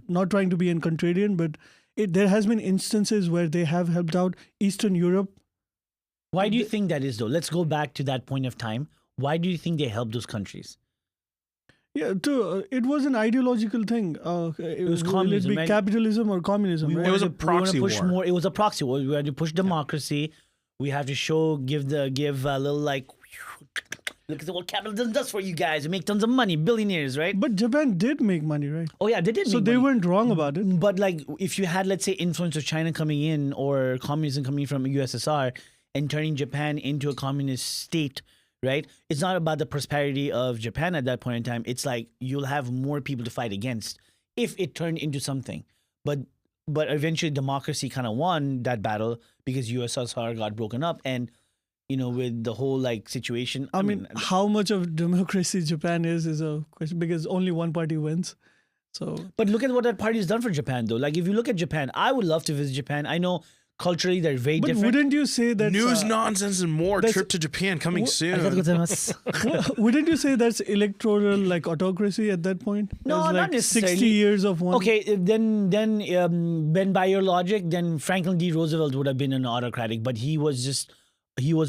not trying to be in contrarian, but there has been instances where they have helped out Eastern Europe. Why do you think that is, though? Let's go back to that point of time. Why do you think they helped those countries? Yeah, it was an ideological thing. It was will communism, it be right? capitalism or communism? right? It was a We wanted to proxy push war. more. It was a proxy war. We had to push democracy. We have to give a little like, look at what capitalism does for you guys. We make tons of money, billionaires, right? But Japan did make money, right? Oh yeah, they did. So make they money. weren't wrong about it. But like, if you had, let's say, influence of China coming in or communism coming from USSR and turning Japan into a communist state, right? It's not about the prosperity of Japan at that point in time. It's like you'll have more people to fight against if it turned into something. But eventually democracy kind of won that battle because USSR got broken up. And, you know, with the whole like situation. I mean, how much of democracy Japan is a question because only one party wins. So but look at what that party has done for Japan, though. Like, if you look at Japan, I would love to visit Japan. I know culturally they're very but different. wouldn't you say that News, nonsense, and more. that's- Trip to Japan coming soon. wouldn't you say that's electoral like autocracy at that point? No, There's, not like necessarily. 60 years of one. Okay, then by your logic, then Franklin D. Roosevelt would have been an autocratic, but he was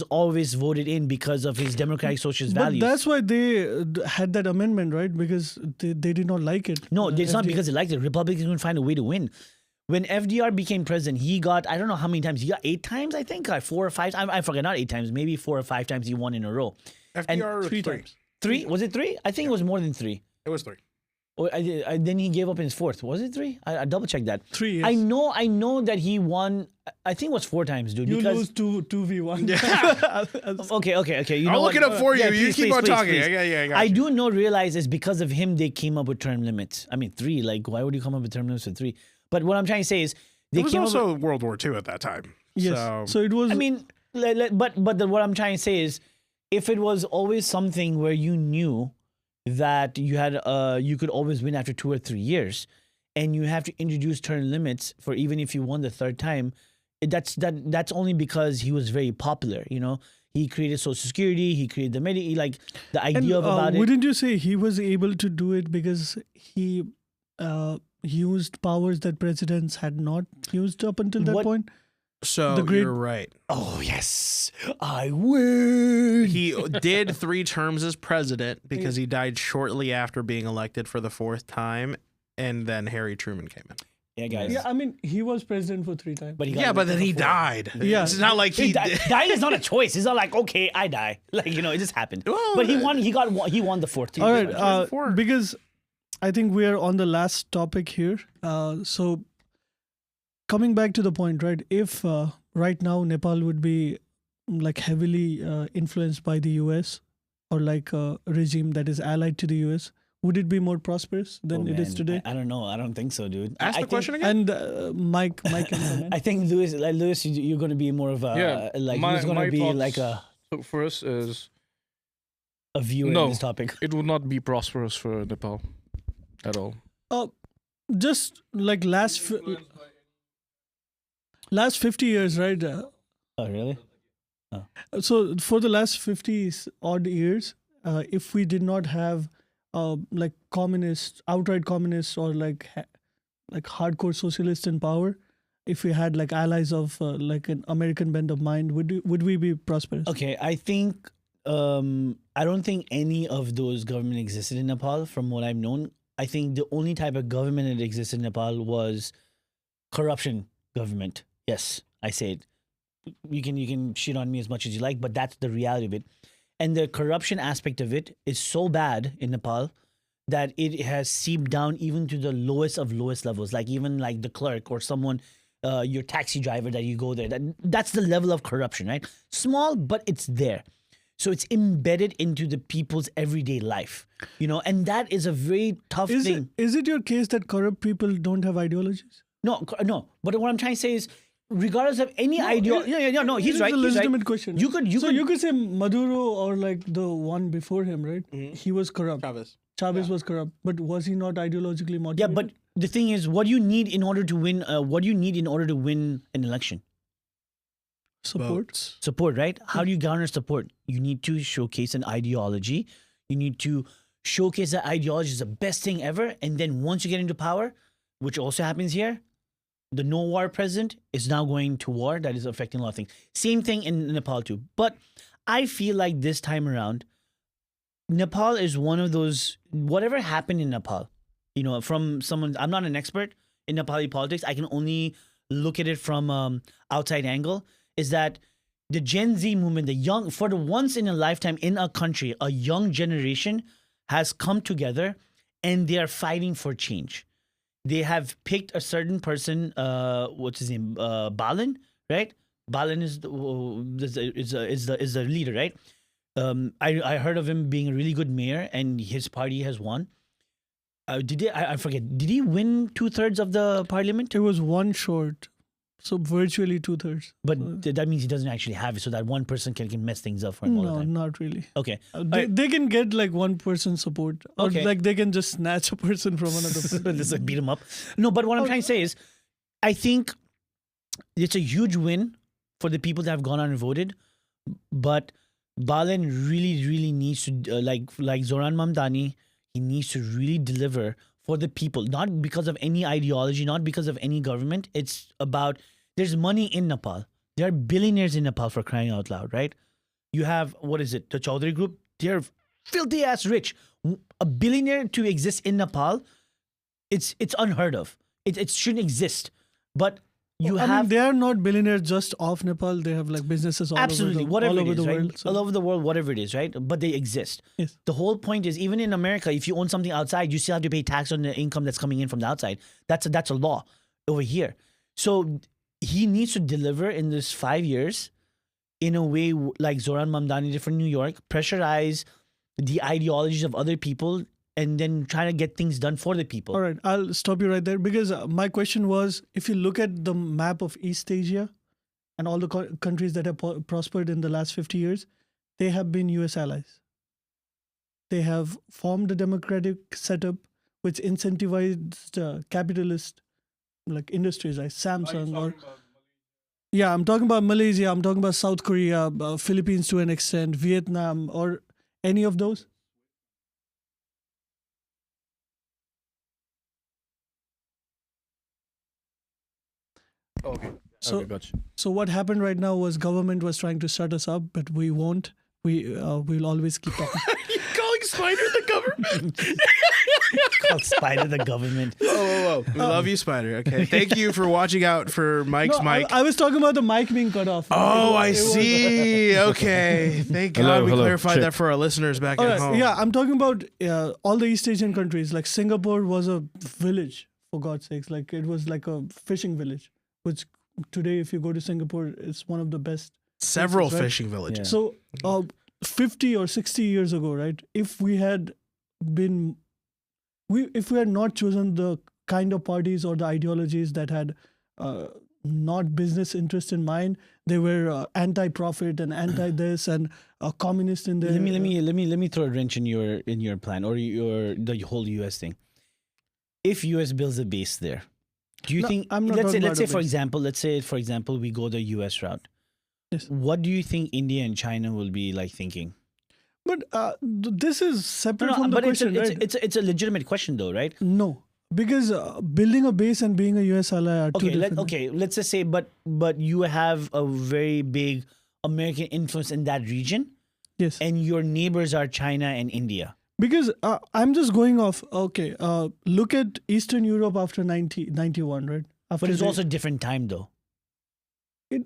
always voted in because of his democratic socialist But values. that's why they had that amendment, right? Because they did not like it. No, it's not FDR. because they liked it. Republicans couldn't find a way to win. When FDR became president, he got, I don't know how many times, he got 8 times, I think, or 4 or 5 times. I forget, not 8 times, maybe 4 or 5 times he won in a row. FDR 3 3 times. 3? Was it 3? I think it was more than 3. It was 3. Or then he gave up in his 4th. Was it 3? I double checked that. 3 years. I know that he won. I think it was 4 times, dude. You because lose 2v1. Okay. You know I'll look what? it up for you. Yeah, You please, keep please, on please, talking. please. I got I you. do realize it's because of him they came up with term limits. I mean, 3. Like, why would you come up with term limits for 3? But what I'm trying to say is they It was came up. also World War II at that time. Yes. So it was. I mean, but what I'm trying to say is, if it was always something where you knew that you could always win after 2 or 3 years, and you have to introduce term limits for even if you won the 3rd time, that's only because he was very popular. You know, he created Social Security, he created the like the idea and, about it. wouldn't you say he was able to do it because he used powers that presidents had not used up until that What- point? So The great- you're right. Oh yes, I win. He did 3 terms as president because he died shortly after being elected for the 4th time, and then Harry Truman came in. Yeah, guys. Yeah, I mean, he was president for 3 times. But he got Yeah, but elected then he for 4. died. Yeah. It's not like he did. Dying is not a choice. It's not like, okay, I die. Like, you know, it just happened. Well, but he won. He won the 4th. All right, before. because I think we are on the last topic here. So coming back to the point, right? If right now Nepal would be like heavily influenced by the US or like a regime that is allied to the US, would it be more prosperous than it is today? I don't know. I don't think so, dude. Ask I the think- question again. And Mike can comment. I think Lewis, you're going to be more of a Yeah, he's going to be thoughts like a first is viewer No. in this topic. it would not be prosperous for Nepal at all. Just like last 50 years, right? Oh, really? So for the last 50 odd years, if we did not have like communists, outright communists, or like hardcore socialists in power, if we had like allies of like an American bent of mind, would we be prosperous? Okay, I think I don't think any of those government existed in Nepal. From what I've known, I think the only type of government that existed in Nepal was corruption government. Yes, I say it. You can shit on me as much as you like, but that's the reality of it. And the corruption aspect of it is so bad in Nepal that it has seeped down even to the lowest of lowest levels. Like even like the clerk or someone, your taxi driver that you go there. That's the level of corruption, right? Small, but it's there. So it's embedded into the people's everyday life, you know, and that is a very tough thing. Is it your case that corrupt people don't have ideologies? No. But what I'm trying to say is, regardless of any ideology, no, he's It is right. a He's legitimate right. question. You could say Maduro or like the one before him, right? He was corrupt. Chavez. Chavez was corrupt, but was he not ideologically motivated? Yeah, but the thing is, what do you need in order to win? What do you need in order to win an election? Supports. Support, right? How do you garner support? You need to showcase an ideology. You need to showcase that ideology is the best thing ever. And then once you get into power, which also happens here, the no war president is now going to war. That is affecting a lot of things. Same thing in Nepal too. But I feel like this time around, Nepal is one of those, whatever happened in Nepal, from someone, I'm not an expert in Nepali politics. I can only look at it from outside angle, is that the Gen Z movement, for the once in a lifetime in a country, a young generation has come together and they are fighting for change. They have picked a certain person, what's his name, Balin, right? Balin is the leader, right? I heard of him being a really good mayor, and his party has won. I forget. Did he win 2/3 of the parliament? It was one short, so virtually 2/3. But that means he doesn't actually have it, so that one person can mess things up for him all the No, time. not really. Okay. They can get like one person support, or Okay. like they can just snatch a person from another person. Just like beat him up. No, but what I'm trying to say is, I think it's a huge win for the people that have gone out and voted, but Balin really, really needs to, like Zoran Mamdani, he needs to really deliver for the people, not because of any ideology, not because of any government. It's about, there's money in Nepal. There are billionaires in Nepal, for crying out loud, right? You have, what is it, the Chaudhary Group? They're filthy ass rich. A billionaire to exist in Nepal, it's unheard of. It shouldn't exist. But you I have... mean, they are not billionaires just of Nepal. They have like businesses all Absolutely, over whatever all it over is, the right? world. So- All over the world, whatever it is, right? But they exist. Yes. The whole point is, even in America, if you own something outside, you still have to pay tax on the income that's coming in from the outside. That's a law over here. So he needs to deliver in this 5 years in a way like Zoran Mamdani did for New York, pressurize the ideologies of other people, and then try to get things done for the people. All right, I'll stop you right there because my question was, if you look at the map of East Asia and all the countries that have prospered in the last 50 years, they have been US allies. They have formed a democratic setup which incentivized capitalist like industries like Samsung or... Yeah, I'm talking about Malaysia, I'm talking about South Korea, Philippines to an extent, Vietnam, or any of those. Okay. So- Okay, gotcha. So what happened right now was government was trying to shut us up, but we won't. We'll always keep talking. You calling Spider the government? Called Spider the government. Whoa. We love you, Spider. Okay. Thank you for watching out for Mike's No, mic. I was talking about the mic being cut off. Oh, I It was- see. Okay. Thank God Hello, we hello. clarified Check. that for our listeners back All at right, home. yeah, I'm talking about all the East Asian countries. Like Singapore was a village, for God's sakes. Like it was like a fishing village, which today, if you go to Singapore, it's one of the best. Several Right. fishing villages. Yeah. So 50 or 60 years ago, right? If we had not chosen the kind of parties or the ideologies that had not business interest in mind, they were anti-profit and anti-this and communist in there. Let me throw a wrench in your plan or the whole US thing. If US builds a base there, do you No, think I'm not let's say talking about a for base. example we go the US route. Yes. What do you think India and China will be like thinking? But this is separate from the but question, right? it's a legitimate question though, right? No, because building a base and being a US ally are two different. Let's just say, but you have a very big American influence in that region, Yes. and your neighbors are China and India. Because I'm just going off. Okay, look at Eastern Europe after 91, right? After But it's the- also a different time though.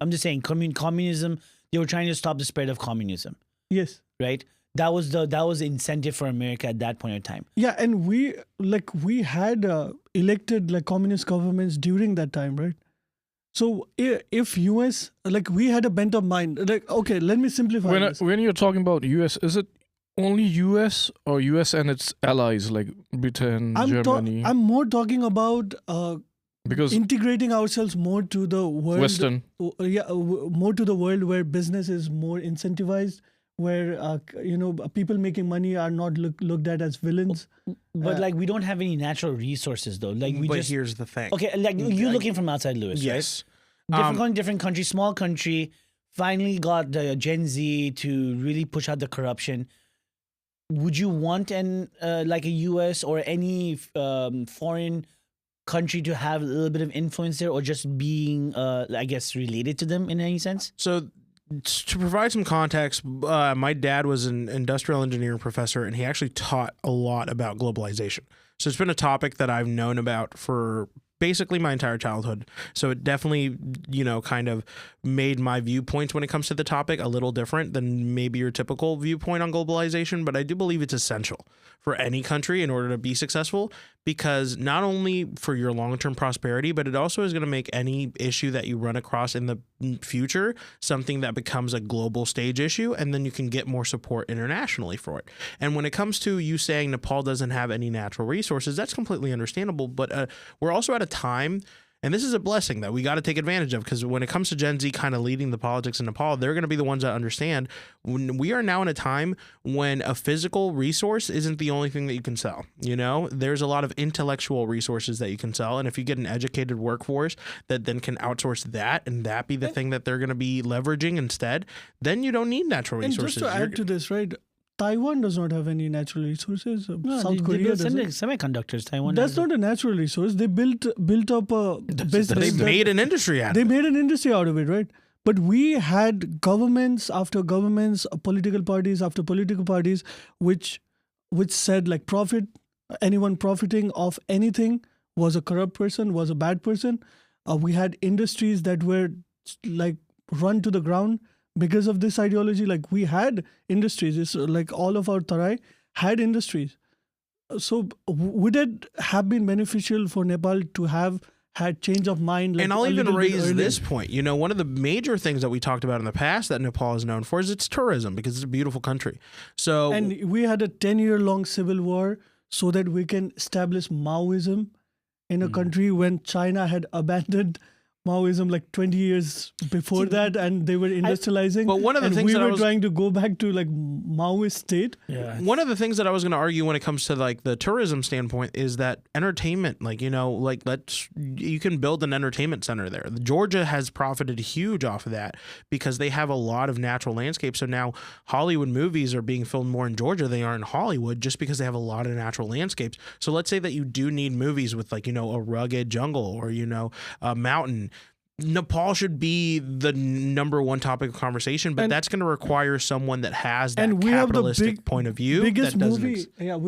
I'm just saying, communism. They were trying to stop the spread of communism, yes, right? That was the incentive for America at that point in time. yeah, and we had elected like communist governments during that time, right? So if US we had a bent of mind, okay, let me simplify this. When you're talking about US, is it only US or US and its allies like Britain, Germany? I'm more talking about because integrating ourselves more to the world. Western. More to the world where business is more incentivized, where people making money are not looked at as villains. But like we don't have any natural resources though. Like we But just here's the thing. okay. Like you looking from outside, Lewis. Yes. Right? Different country, small country. Finally got the Gen Z to really push out the corruption. Would you want like a U.S. or any foreign country to have a little bit of influence there, or just being, I guess, related to them in any sense? So to provide some context, my dad was an industrial engineering professor, and he actually taught a lot about globalization. So it's been a topic that I've known about for basically my entire childhood. So it definitely, kind of made my viewpoints when it comes to the topic a little different than maybe your typical viewpoint on globalization. But I do believe it's essential for any country in order to be successful, because not only for your long-term prosperity, but it also is going to make any issue that you run across in the future something that becomes a global stage issue, and then you can get more support internationally for it. And when it comes to you saying Nepal doesn't have any natural resources, that's completely understandable. But we're also at a time, and this is a blessing that we got to take advantage of, because when it comes to Gen Z kind of leading the politics in Nepal, they're going to be the ones that understand when we are now in a time when a physical resource isn't the only thing that you can sell. There's a lot of intellectual resources that you can sell. And if you get an educated workforce that then can outsource that, and that be the thing that they're going to be leveraging instead, then you don't need natural resources. And just to add to this, right? Taiwan does not have any natural resources. No, South Korea does. Semiconductors. Taiwan. That's not a natural resource. They built up a business. They made an industry out of it. They made an industry out of it, right? But we had governments after governments, political parties after political parties, which said like anyone profiting off anything was a corrupt person, was a bad person. We had industries that were like run to the ground because of this ideology. Like we had industries, it's like all of our Tarai had industries. So would it have been beneficial for Nepal to have had change of mind? Like and I'll even raise this point. One of the major things that we talked about in the past that Nepal is known for is its tourism, because it's a beautiful country. So and we had a 10-year-long civil war so that we can establish Maoism in a country when China had abandoned Maoism like 20 years before that, and they were industrializing. But one of the things we that were trying to go back to like Maoist state. Yeah. One of the things that I was going to argue when it comes to like the tourism standpoint is that entertainment, you can build an entertainment center there. Georgia has profited huge off of that because they have a lot of natural landscapes. So now Hollywood movies are being filmed more in Georgia than they are in Hollywood, just because they have a lot of natural landscapes. So let's say that you do need movies with a rugged jungle or a mountain. Nepal should be the number one topic of conversation, but that's going to require someone that has that capitalistic point of view. We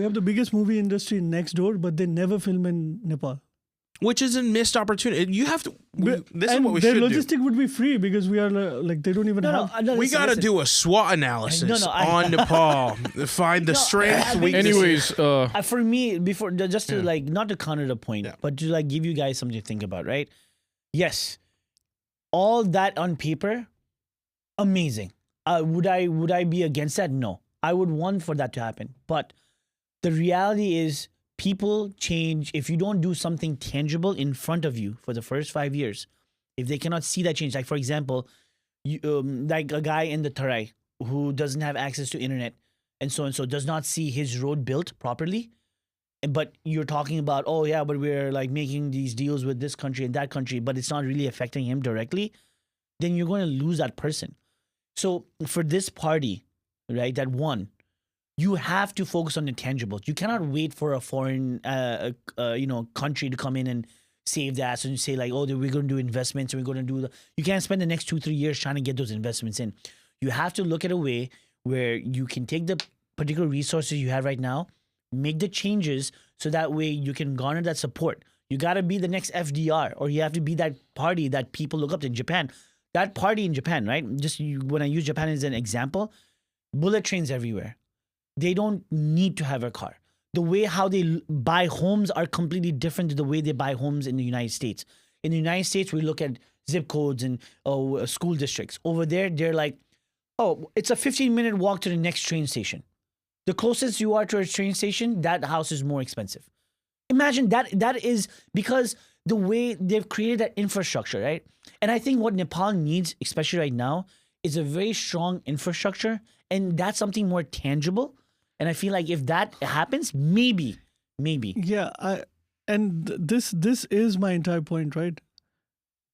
have the biggest movie industry next door, but they never film in Nepal. Which is a missed opportunity. You have to. This is what we their should do. logistic would be free because we are they don't even have. We got to do a SWOT analysis on Nepal. Find the strengths, weaknesses. Anyways, for me, before just to not to counter the point, but to give you guys something to think about, right? Yes. All that on paper, amazing. Would I be against that? No. I would want for that to happen. But the reality is people change. If you don't do something tangible in front of you for the first 5 years, if they cannot see that change, like for example, like a guy in the Tarai who doesn't have access to internet and so does not see his road built properly, but you're talking about, oh yeah, but we're like making these deals with this country and that country, but it's not really affecting him directly, then you're going to lose that person. So for this party, right, that won, you have to focus on the tangibles. You cannot wait for a foreign, country to come in and save the ass and say like, oh, we're going to do investments and we're going to do you can't spend the next 2-3 years trying to get those investments in. You have to look at a way where you can take the particular resources you have right now, make the changes so that way you can garner that support. You got to be the next FDR, or you have to be that party that people look up to. In Japan, that party in Japan, right? When I use Japan as an example, bullet trains everywhere. They don't need to have a car. The way how they buy homes are completely different to the way they buy homes in the United States. In the United States, we look at zip codes and school districts. Over there, they're like, oh, it's a 15-minute walk to the next train station. The closest you are to a train station, that house is more expensive. Imagine that is because the way they've created that infrastructure, right? And I think what Nepal needs, especially right now, is a very strong infrastructure And that's something more tangible. And I feel like if that happens, maybe. Yeah, this is my entire point, right?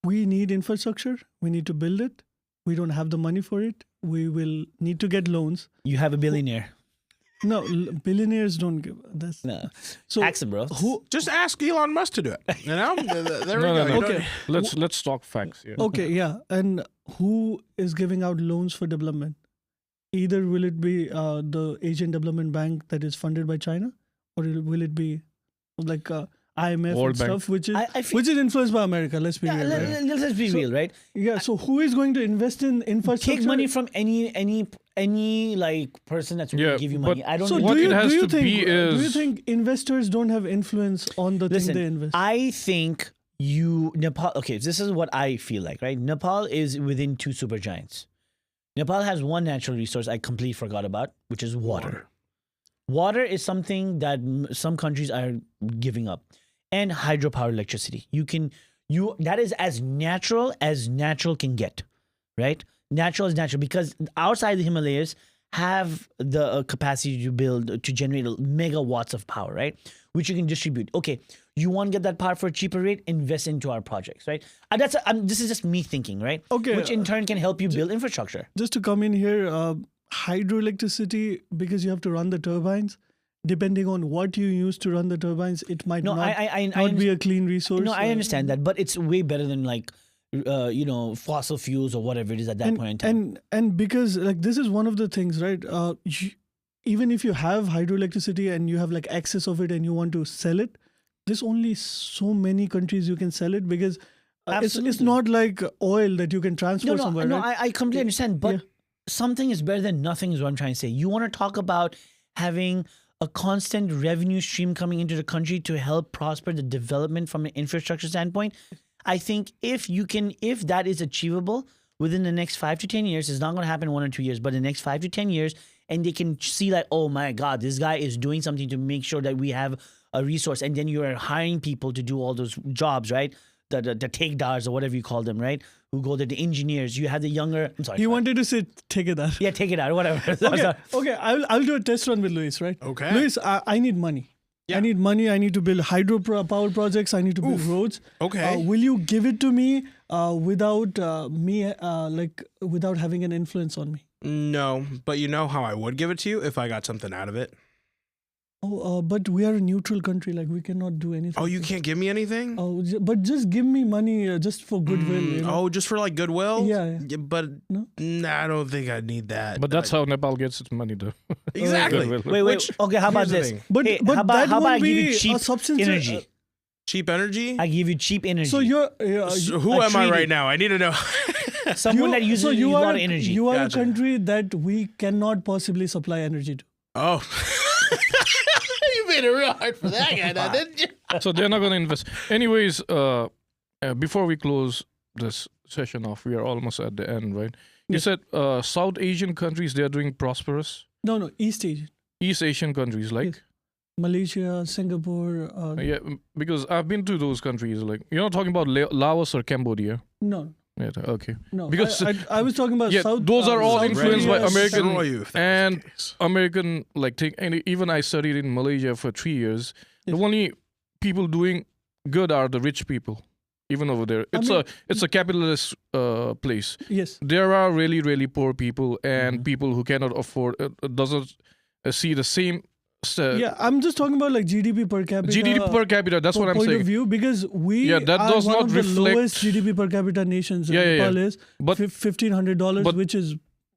We need infrastructure. We need to build it. We don't have the money for it. We will need to get loans. You have a billionaire. No, billionaires don't give. That's No. so. Ask him, bro. Just ask Elon Musk to do it. There we No. go. Okay. Let's talk facts. Yeah. Okay, yeah. And who is giving out loans for development? Either will it be the Asian Development Bank that is funded by China, or will it be like IMF World and Bank. stuff, which is I feel- which is influenced by America? Let's be Yeah, real. Right? let's be real, right? Yeah. So who is going to invest in infrastructure? Take money from any like person that's willing Yeah, to give you but- money. I don't So know. What do you, it has do you to think be do you is- think investors don't have influence on the thing they invest? I think Nepal. Okay, this is what I feel like, right? Nepal is within two supergiants. Nepal has one natural resource I completely forgot about, which is water. Water is something that some countries are giving up, and hydropower electricity. That is as natural can get, right? Natural is natural because outside the Himalayas have the capacity to generate megawatts of power, right? Which you can distribute. Okay, you want to get that power for a cheaper rate? Invest into our projects, right? This is just me thinking, right? Okay. Which in turn can help you build infrastructure. Just to come in here, hydroelectricity, because you have to run the turbines. Depending on what you use to run the turbines, it might No, not be a clean resource. No, I understand that, but it's way better than like, fossil fuels or whatever it is at that point in time. And because like this is one of the things, right? Even if you have hydroelectricity and you have like excess of it and you want to sell it, there's only so many countries you can sell it because it's not like oil that you can transfer somewhere. No, right? I completely understand, but Yeah. something is better than nothing is what I'm trying to say. You want to talk about having a constant revenue stream coming into the country to help prosper the development from an infrastructure standpoint. I think if that is achievable within the next 5 to 10 years, it's not going to happen in 1 or 2 years, but the next 5 to 10 years, and they can see like, oh my God, this guy is doing something to make sure that we have a resource, and then you are hiring people to do all those jobs, right? The takedars or whatever you call them, right? Who go there, the engineers. You have the younger. I'm sorry. He wanted to say, take it out. Yeah, take it out or whatever. Okay, I'll do a test run with Luis, right? Okay. Luis, I need money. Yeah. I need money. I need to build hydropower projects. I need to build roads. Okay. Will you give it to me without without having an influence on me? No, but you know how I would give it to you if I got something out of it. Oh, but we are a neutral country. Like we cannot do anything. Oh, you can't give me anything? Oh, but just give me money just for goodwill. You know? Oh, just for like goodwill? Yeah. But No? nah, I don't think I need that. But that's how Nepal gets its money, though. Exactly. Goodwill. Wait. Which- Okay, how about here's the this? thing. But Hey, but how about, that how about I won't give be you cheap a substance. energy? Cheap energy? I give you cheap energy. So you're So who a am I treaty. right now? I need to know. Someone that uses a lot of energy. You are Gotcha. a country that we cannot possibly supply energy to. Oh. You made it real hard for that guy now, didn't you? So they're not going to invest. Anyways, before we close this session off, we are almost at the end, right? You said South Asian countries, they're doing prosperous. No, East Asian. East Asian countries, like? Yes. Malaysia, Singapore. Yeah, because I've been to those countries. Like, you're not talking about Laos or Cambodia. No, Yeah, okay. no. Because- I was talking about Yeah, South. those are all South influenced by Korea, American Destroy you if that was the and case. American, like, and even I studied in Malaysia for 3 years. Yes. The only people doing good are the rich people, even over there. I It's a capitalist place. Yes. There are really, really poor people and Mm-hmm. people who cannot afford, doesn't see the same Yeah, I'm just talking about like GDP per capita. GDP per capita. That's what I'm point saying. of view, because we Yeah, that are does one not of the reflect- lowest GDP per capita nations. Yeah, yeah, Nepal yeah. is But $1,500, but- which is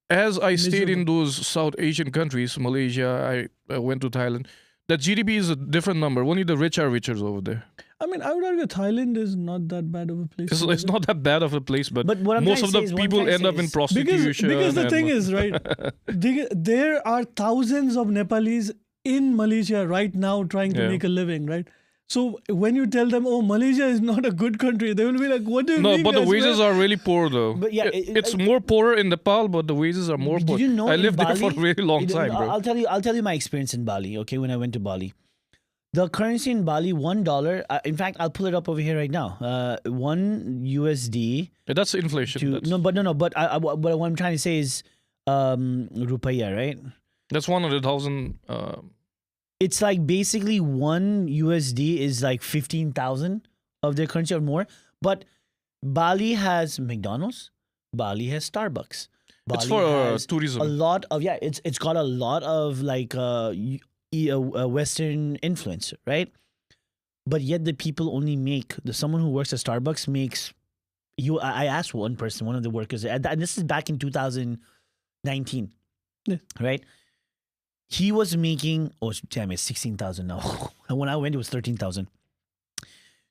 as I stayed in Miserable. those South Asian countries, Malaysia, I went to Thailand. That GDP is a different number. Only the rich are richer over there. I mean, I would argue Thailand is not that bad of a place. It's, to it's live. not that bad of a place, but But what I'm most trying of to the say is- what I'm people trying to end say up in is- prostitution. because the and thing is, right, there are thousands of Nepalis in Malaysia right now trying to Yeah. make a living, right? So when you tell them, oh, Malaysia is not a good country, they will be like, what do you no, mean? but the guys? wages are really poor, though. But yeah, it's more poorer in Nepal, but the wages are more poor. Did you know I in lived there for a Bali- really long time, bro. I'll tell you my experience in Bali. Okay, when I went to Bali, the currency in Bali, $1. In fact, I'll pull it up over here right now. $1 USD Yeah, that's inflation. to That's- no, but But what I'm trying to say is, rupiah, right? That's 100,000. It's like basically one USD is like 15,000 of their currency or more. But Bali has McDonald's. Bali has Starbucks. Bali It's for has tourism. a lot of it's got a lot of like Western influence, right? But yet the people only make someone who works at Starbucks makes you. I asked one person, one of the workers, and this is back in 2019, right? He was making damn, it's 16,000 now. And when I went, it was 13,000.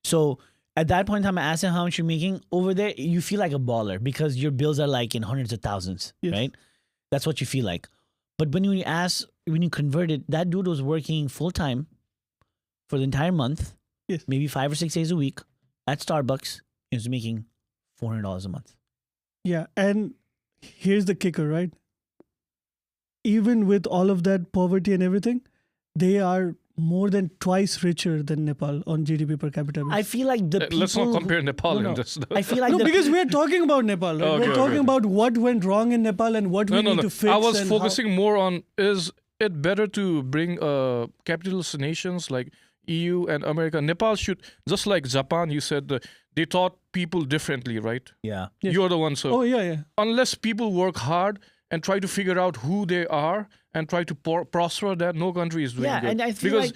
So at that point in time, I asked him how much you're making over there. You feel like a baller because your bills are like in hundreds of thousands, right? That's what you feel like. But when you convert it, that dude was working full time for the entire month, maybe 5 or 6 days a week at Starbucks. He was making $400 a month. Yeah, and here's the kicker, right? Even with all of that poverty and everything, they are more than twice richer than Nepal on GDP per capita. I feel like the people... Let's not compare Nepal No. in this. I feel like because we're talking about Nepal. Right? Okay, we're talking okay. about what went wrong in Nepal and what we need to fix. I was and focusing more on, is it better to bring capitalist nations like EU and America? Nepal should, just like Japan, you said, they taught people differently, right? Yeah. You're the one. So Oh, yeah. unless people work hard and try to figure out who they are and try to prosper, that no country is doing good. And I feel like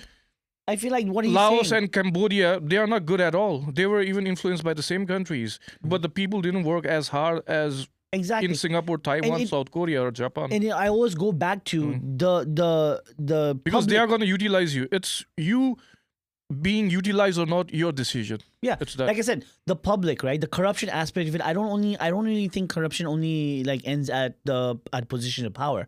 what he's Laos saying... and Cambodia, they are not good at all. They were even influenced by the same countries, but the people didn't work as hard as in Singapore, Taiwan, South Korea, or Japan. And I always go back to the Because they are going to utilize you. It's you being utilized or not, your decision. Yeah, it's that. Like I said, the public, right? The corruption aspect of it. I don't really think corruption only like ends at position of power.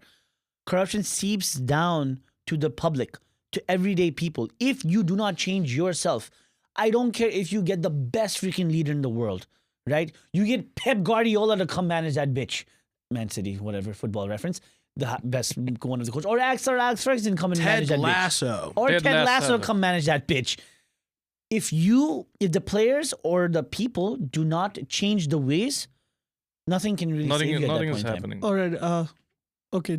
Corruption seeps down to the public, to everyday people. If you do not change yourself, I don't care if you get the best freaking leader in the world, right? You get Pep Guardiola to come manage that bitch, Man City, whatever football reference. The best one of the coach, or Alex Ferguson come and manage that Lasso. bitch, or Ted Lasso come manage that bitch. If the players or the people do not change the ways, nothing can really save you at that Nothing point is in time. happening. All right. Okay.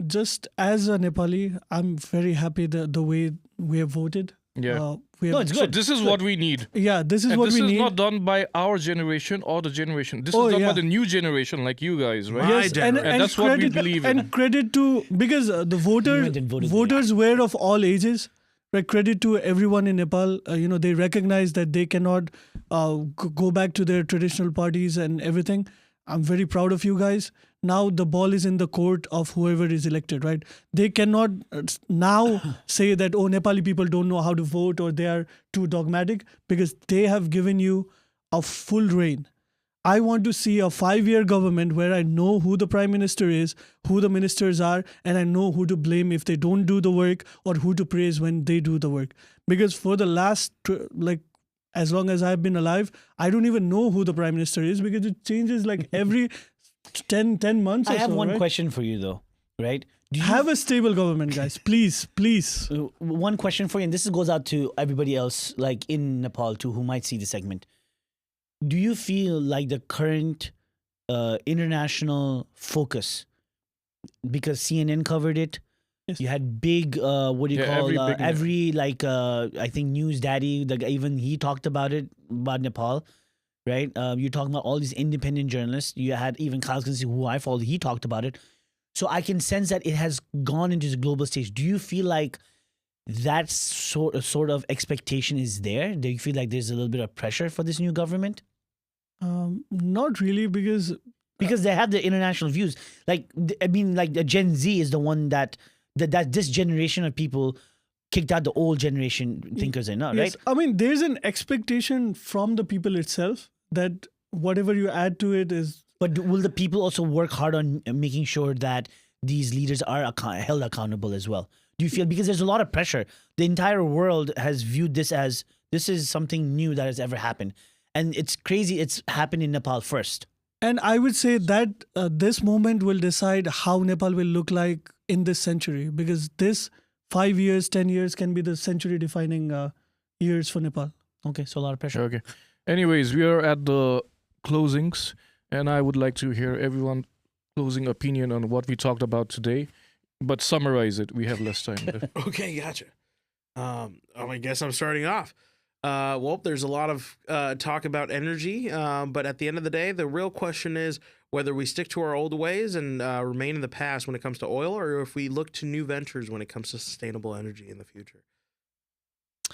Just as a Nepali, I'm very happy the way we have voted. Yeah. It's good. So this is what we need. Yeah, this is And what this we is need. not done by our generation or the generation. This is done by the new generation, like you guys, right? Yes, and that's what we believe in. And credit to, because the voters were of all ages. Right, credit to everyone in Nepal. They recognize that they cannot go back to their traditional parties and everything. I'm very proud of you guys. Now the ball is in the court of whoever is elected, right? They cannot now say that, oh, Nepali people don't know how to vote or they are too dogmatic, because they have given you a full reign. I want to see a 5-year government where I know who the prime minister is, who the ministers are, and I know who to blame if they don't do the work or who to praise when they do the work. Because for the last, as long as I've been alive, I don't even know who the prime minister is, because it changes like every 10 months or so. I have one right? question for you though, right? Do you Have a stable government, guys. Please. one question for you, and this goes out to everybody else like in Nepal too who might see the segment. Do you feel like the current international focus, because CNN covered it, Yes. you had big I think News Daddy, even he talked about it, about Nepal, right? You're talking about all these independent journalists. You had even Kyle Kinsley, who I follow, he talked about it. So I can sense that it has gone into the global stage. Do you feel like that sort of expectation is there? Do you feel like there's a little bit of pressure for this new government? Not really, because they have the international views. Like the Gen Z is the one that this generation of people kicked out the old generation thinkers in, right? Yes, I mean, there's an expectation from the people itself that whatever you add to it is. But will the people also work hard on making sure that these leaders are held accountable as well? Do you feel, because there's a lot of pressure, the entire world has viewed this as this is something new that has ever happened. And it's crazy it's happened in Nepal first. And I would say that this moment will decide how Nepal will look like in this century, because this 5 years, 10 years can be the century defining years for Nepal. Okay, so a lot of pressure. Okay. Anyways, we are at the closings, and I would like to hear everyone closing opinion on what we talked about today, but summarize it. We have less time left. Okay, gotcha. I guess I'm starting off. Well, there's a lot of talk about energy, but at the end of the day, the real question is whether we stick to our old ways and remain in the past when it comes to oil, or if we look to new ventures when it comes to sustainable energy in the future.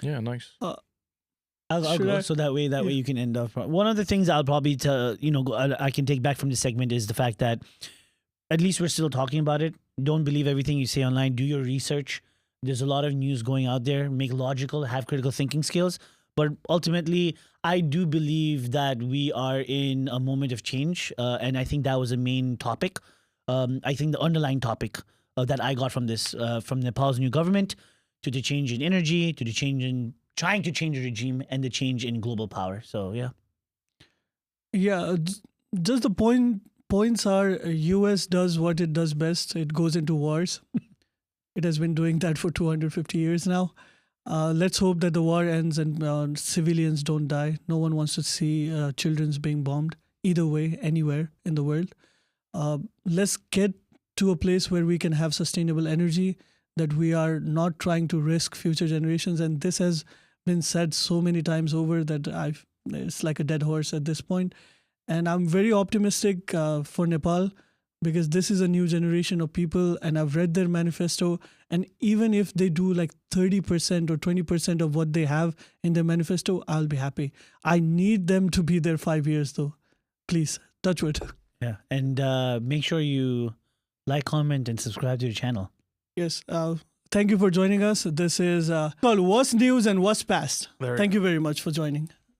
Yeah, nice. I'll go so that way you can end up. One of the things I'll probably I can take back from this segment is the fact that at least we're still talking about it. Don't believe everything you say online. Do your research. There's a lot of news going out there. Make logical, have critical thinking skills. But ultimately, I do believe that we are in a moment of change, and I think that was a main topic. I think the underlying topic that I got from this, from Nepal's new government, to the change in energy, to the change in trying to change the regime, and the change in global power. So yeah. Yeah, just the points are US does what it does best. It goes into wars. It has been doing that for 250 years now. Let's hope that the war ends and civilians don't die. No one wants to see children being bombed either way, anywhere in the world. Let's get to a place where we can have sustainable energy, that we are not trying to risk future generations. And this has been said so many times over that it's like a dead horse at this point. And I'm very optimistic for Nepal, because this is a new generation of people, and I've read their manifesto. And even if they do like 30% or 20% of what they have in their manifesto, I'll be happy. I need them to be there 5 years though. Please, touch wood. Yeah. And make sure you like, comment, and subscribe to the channel. Yes. Thank you for joining us. This is called What's News and What's Past. Thank you very much for joining.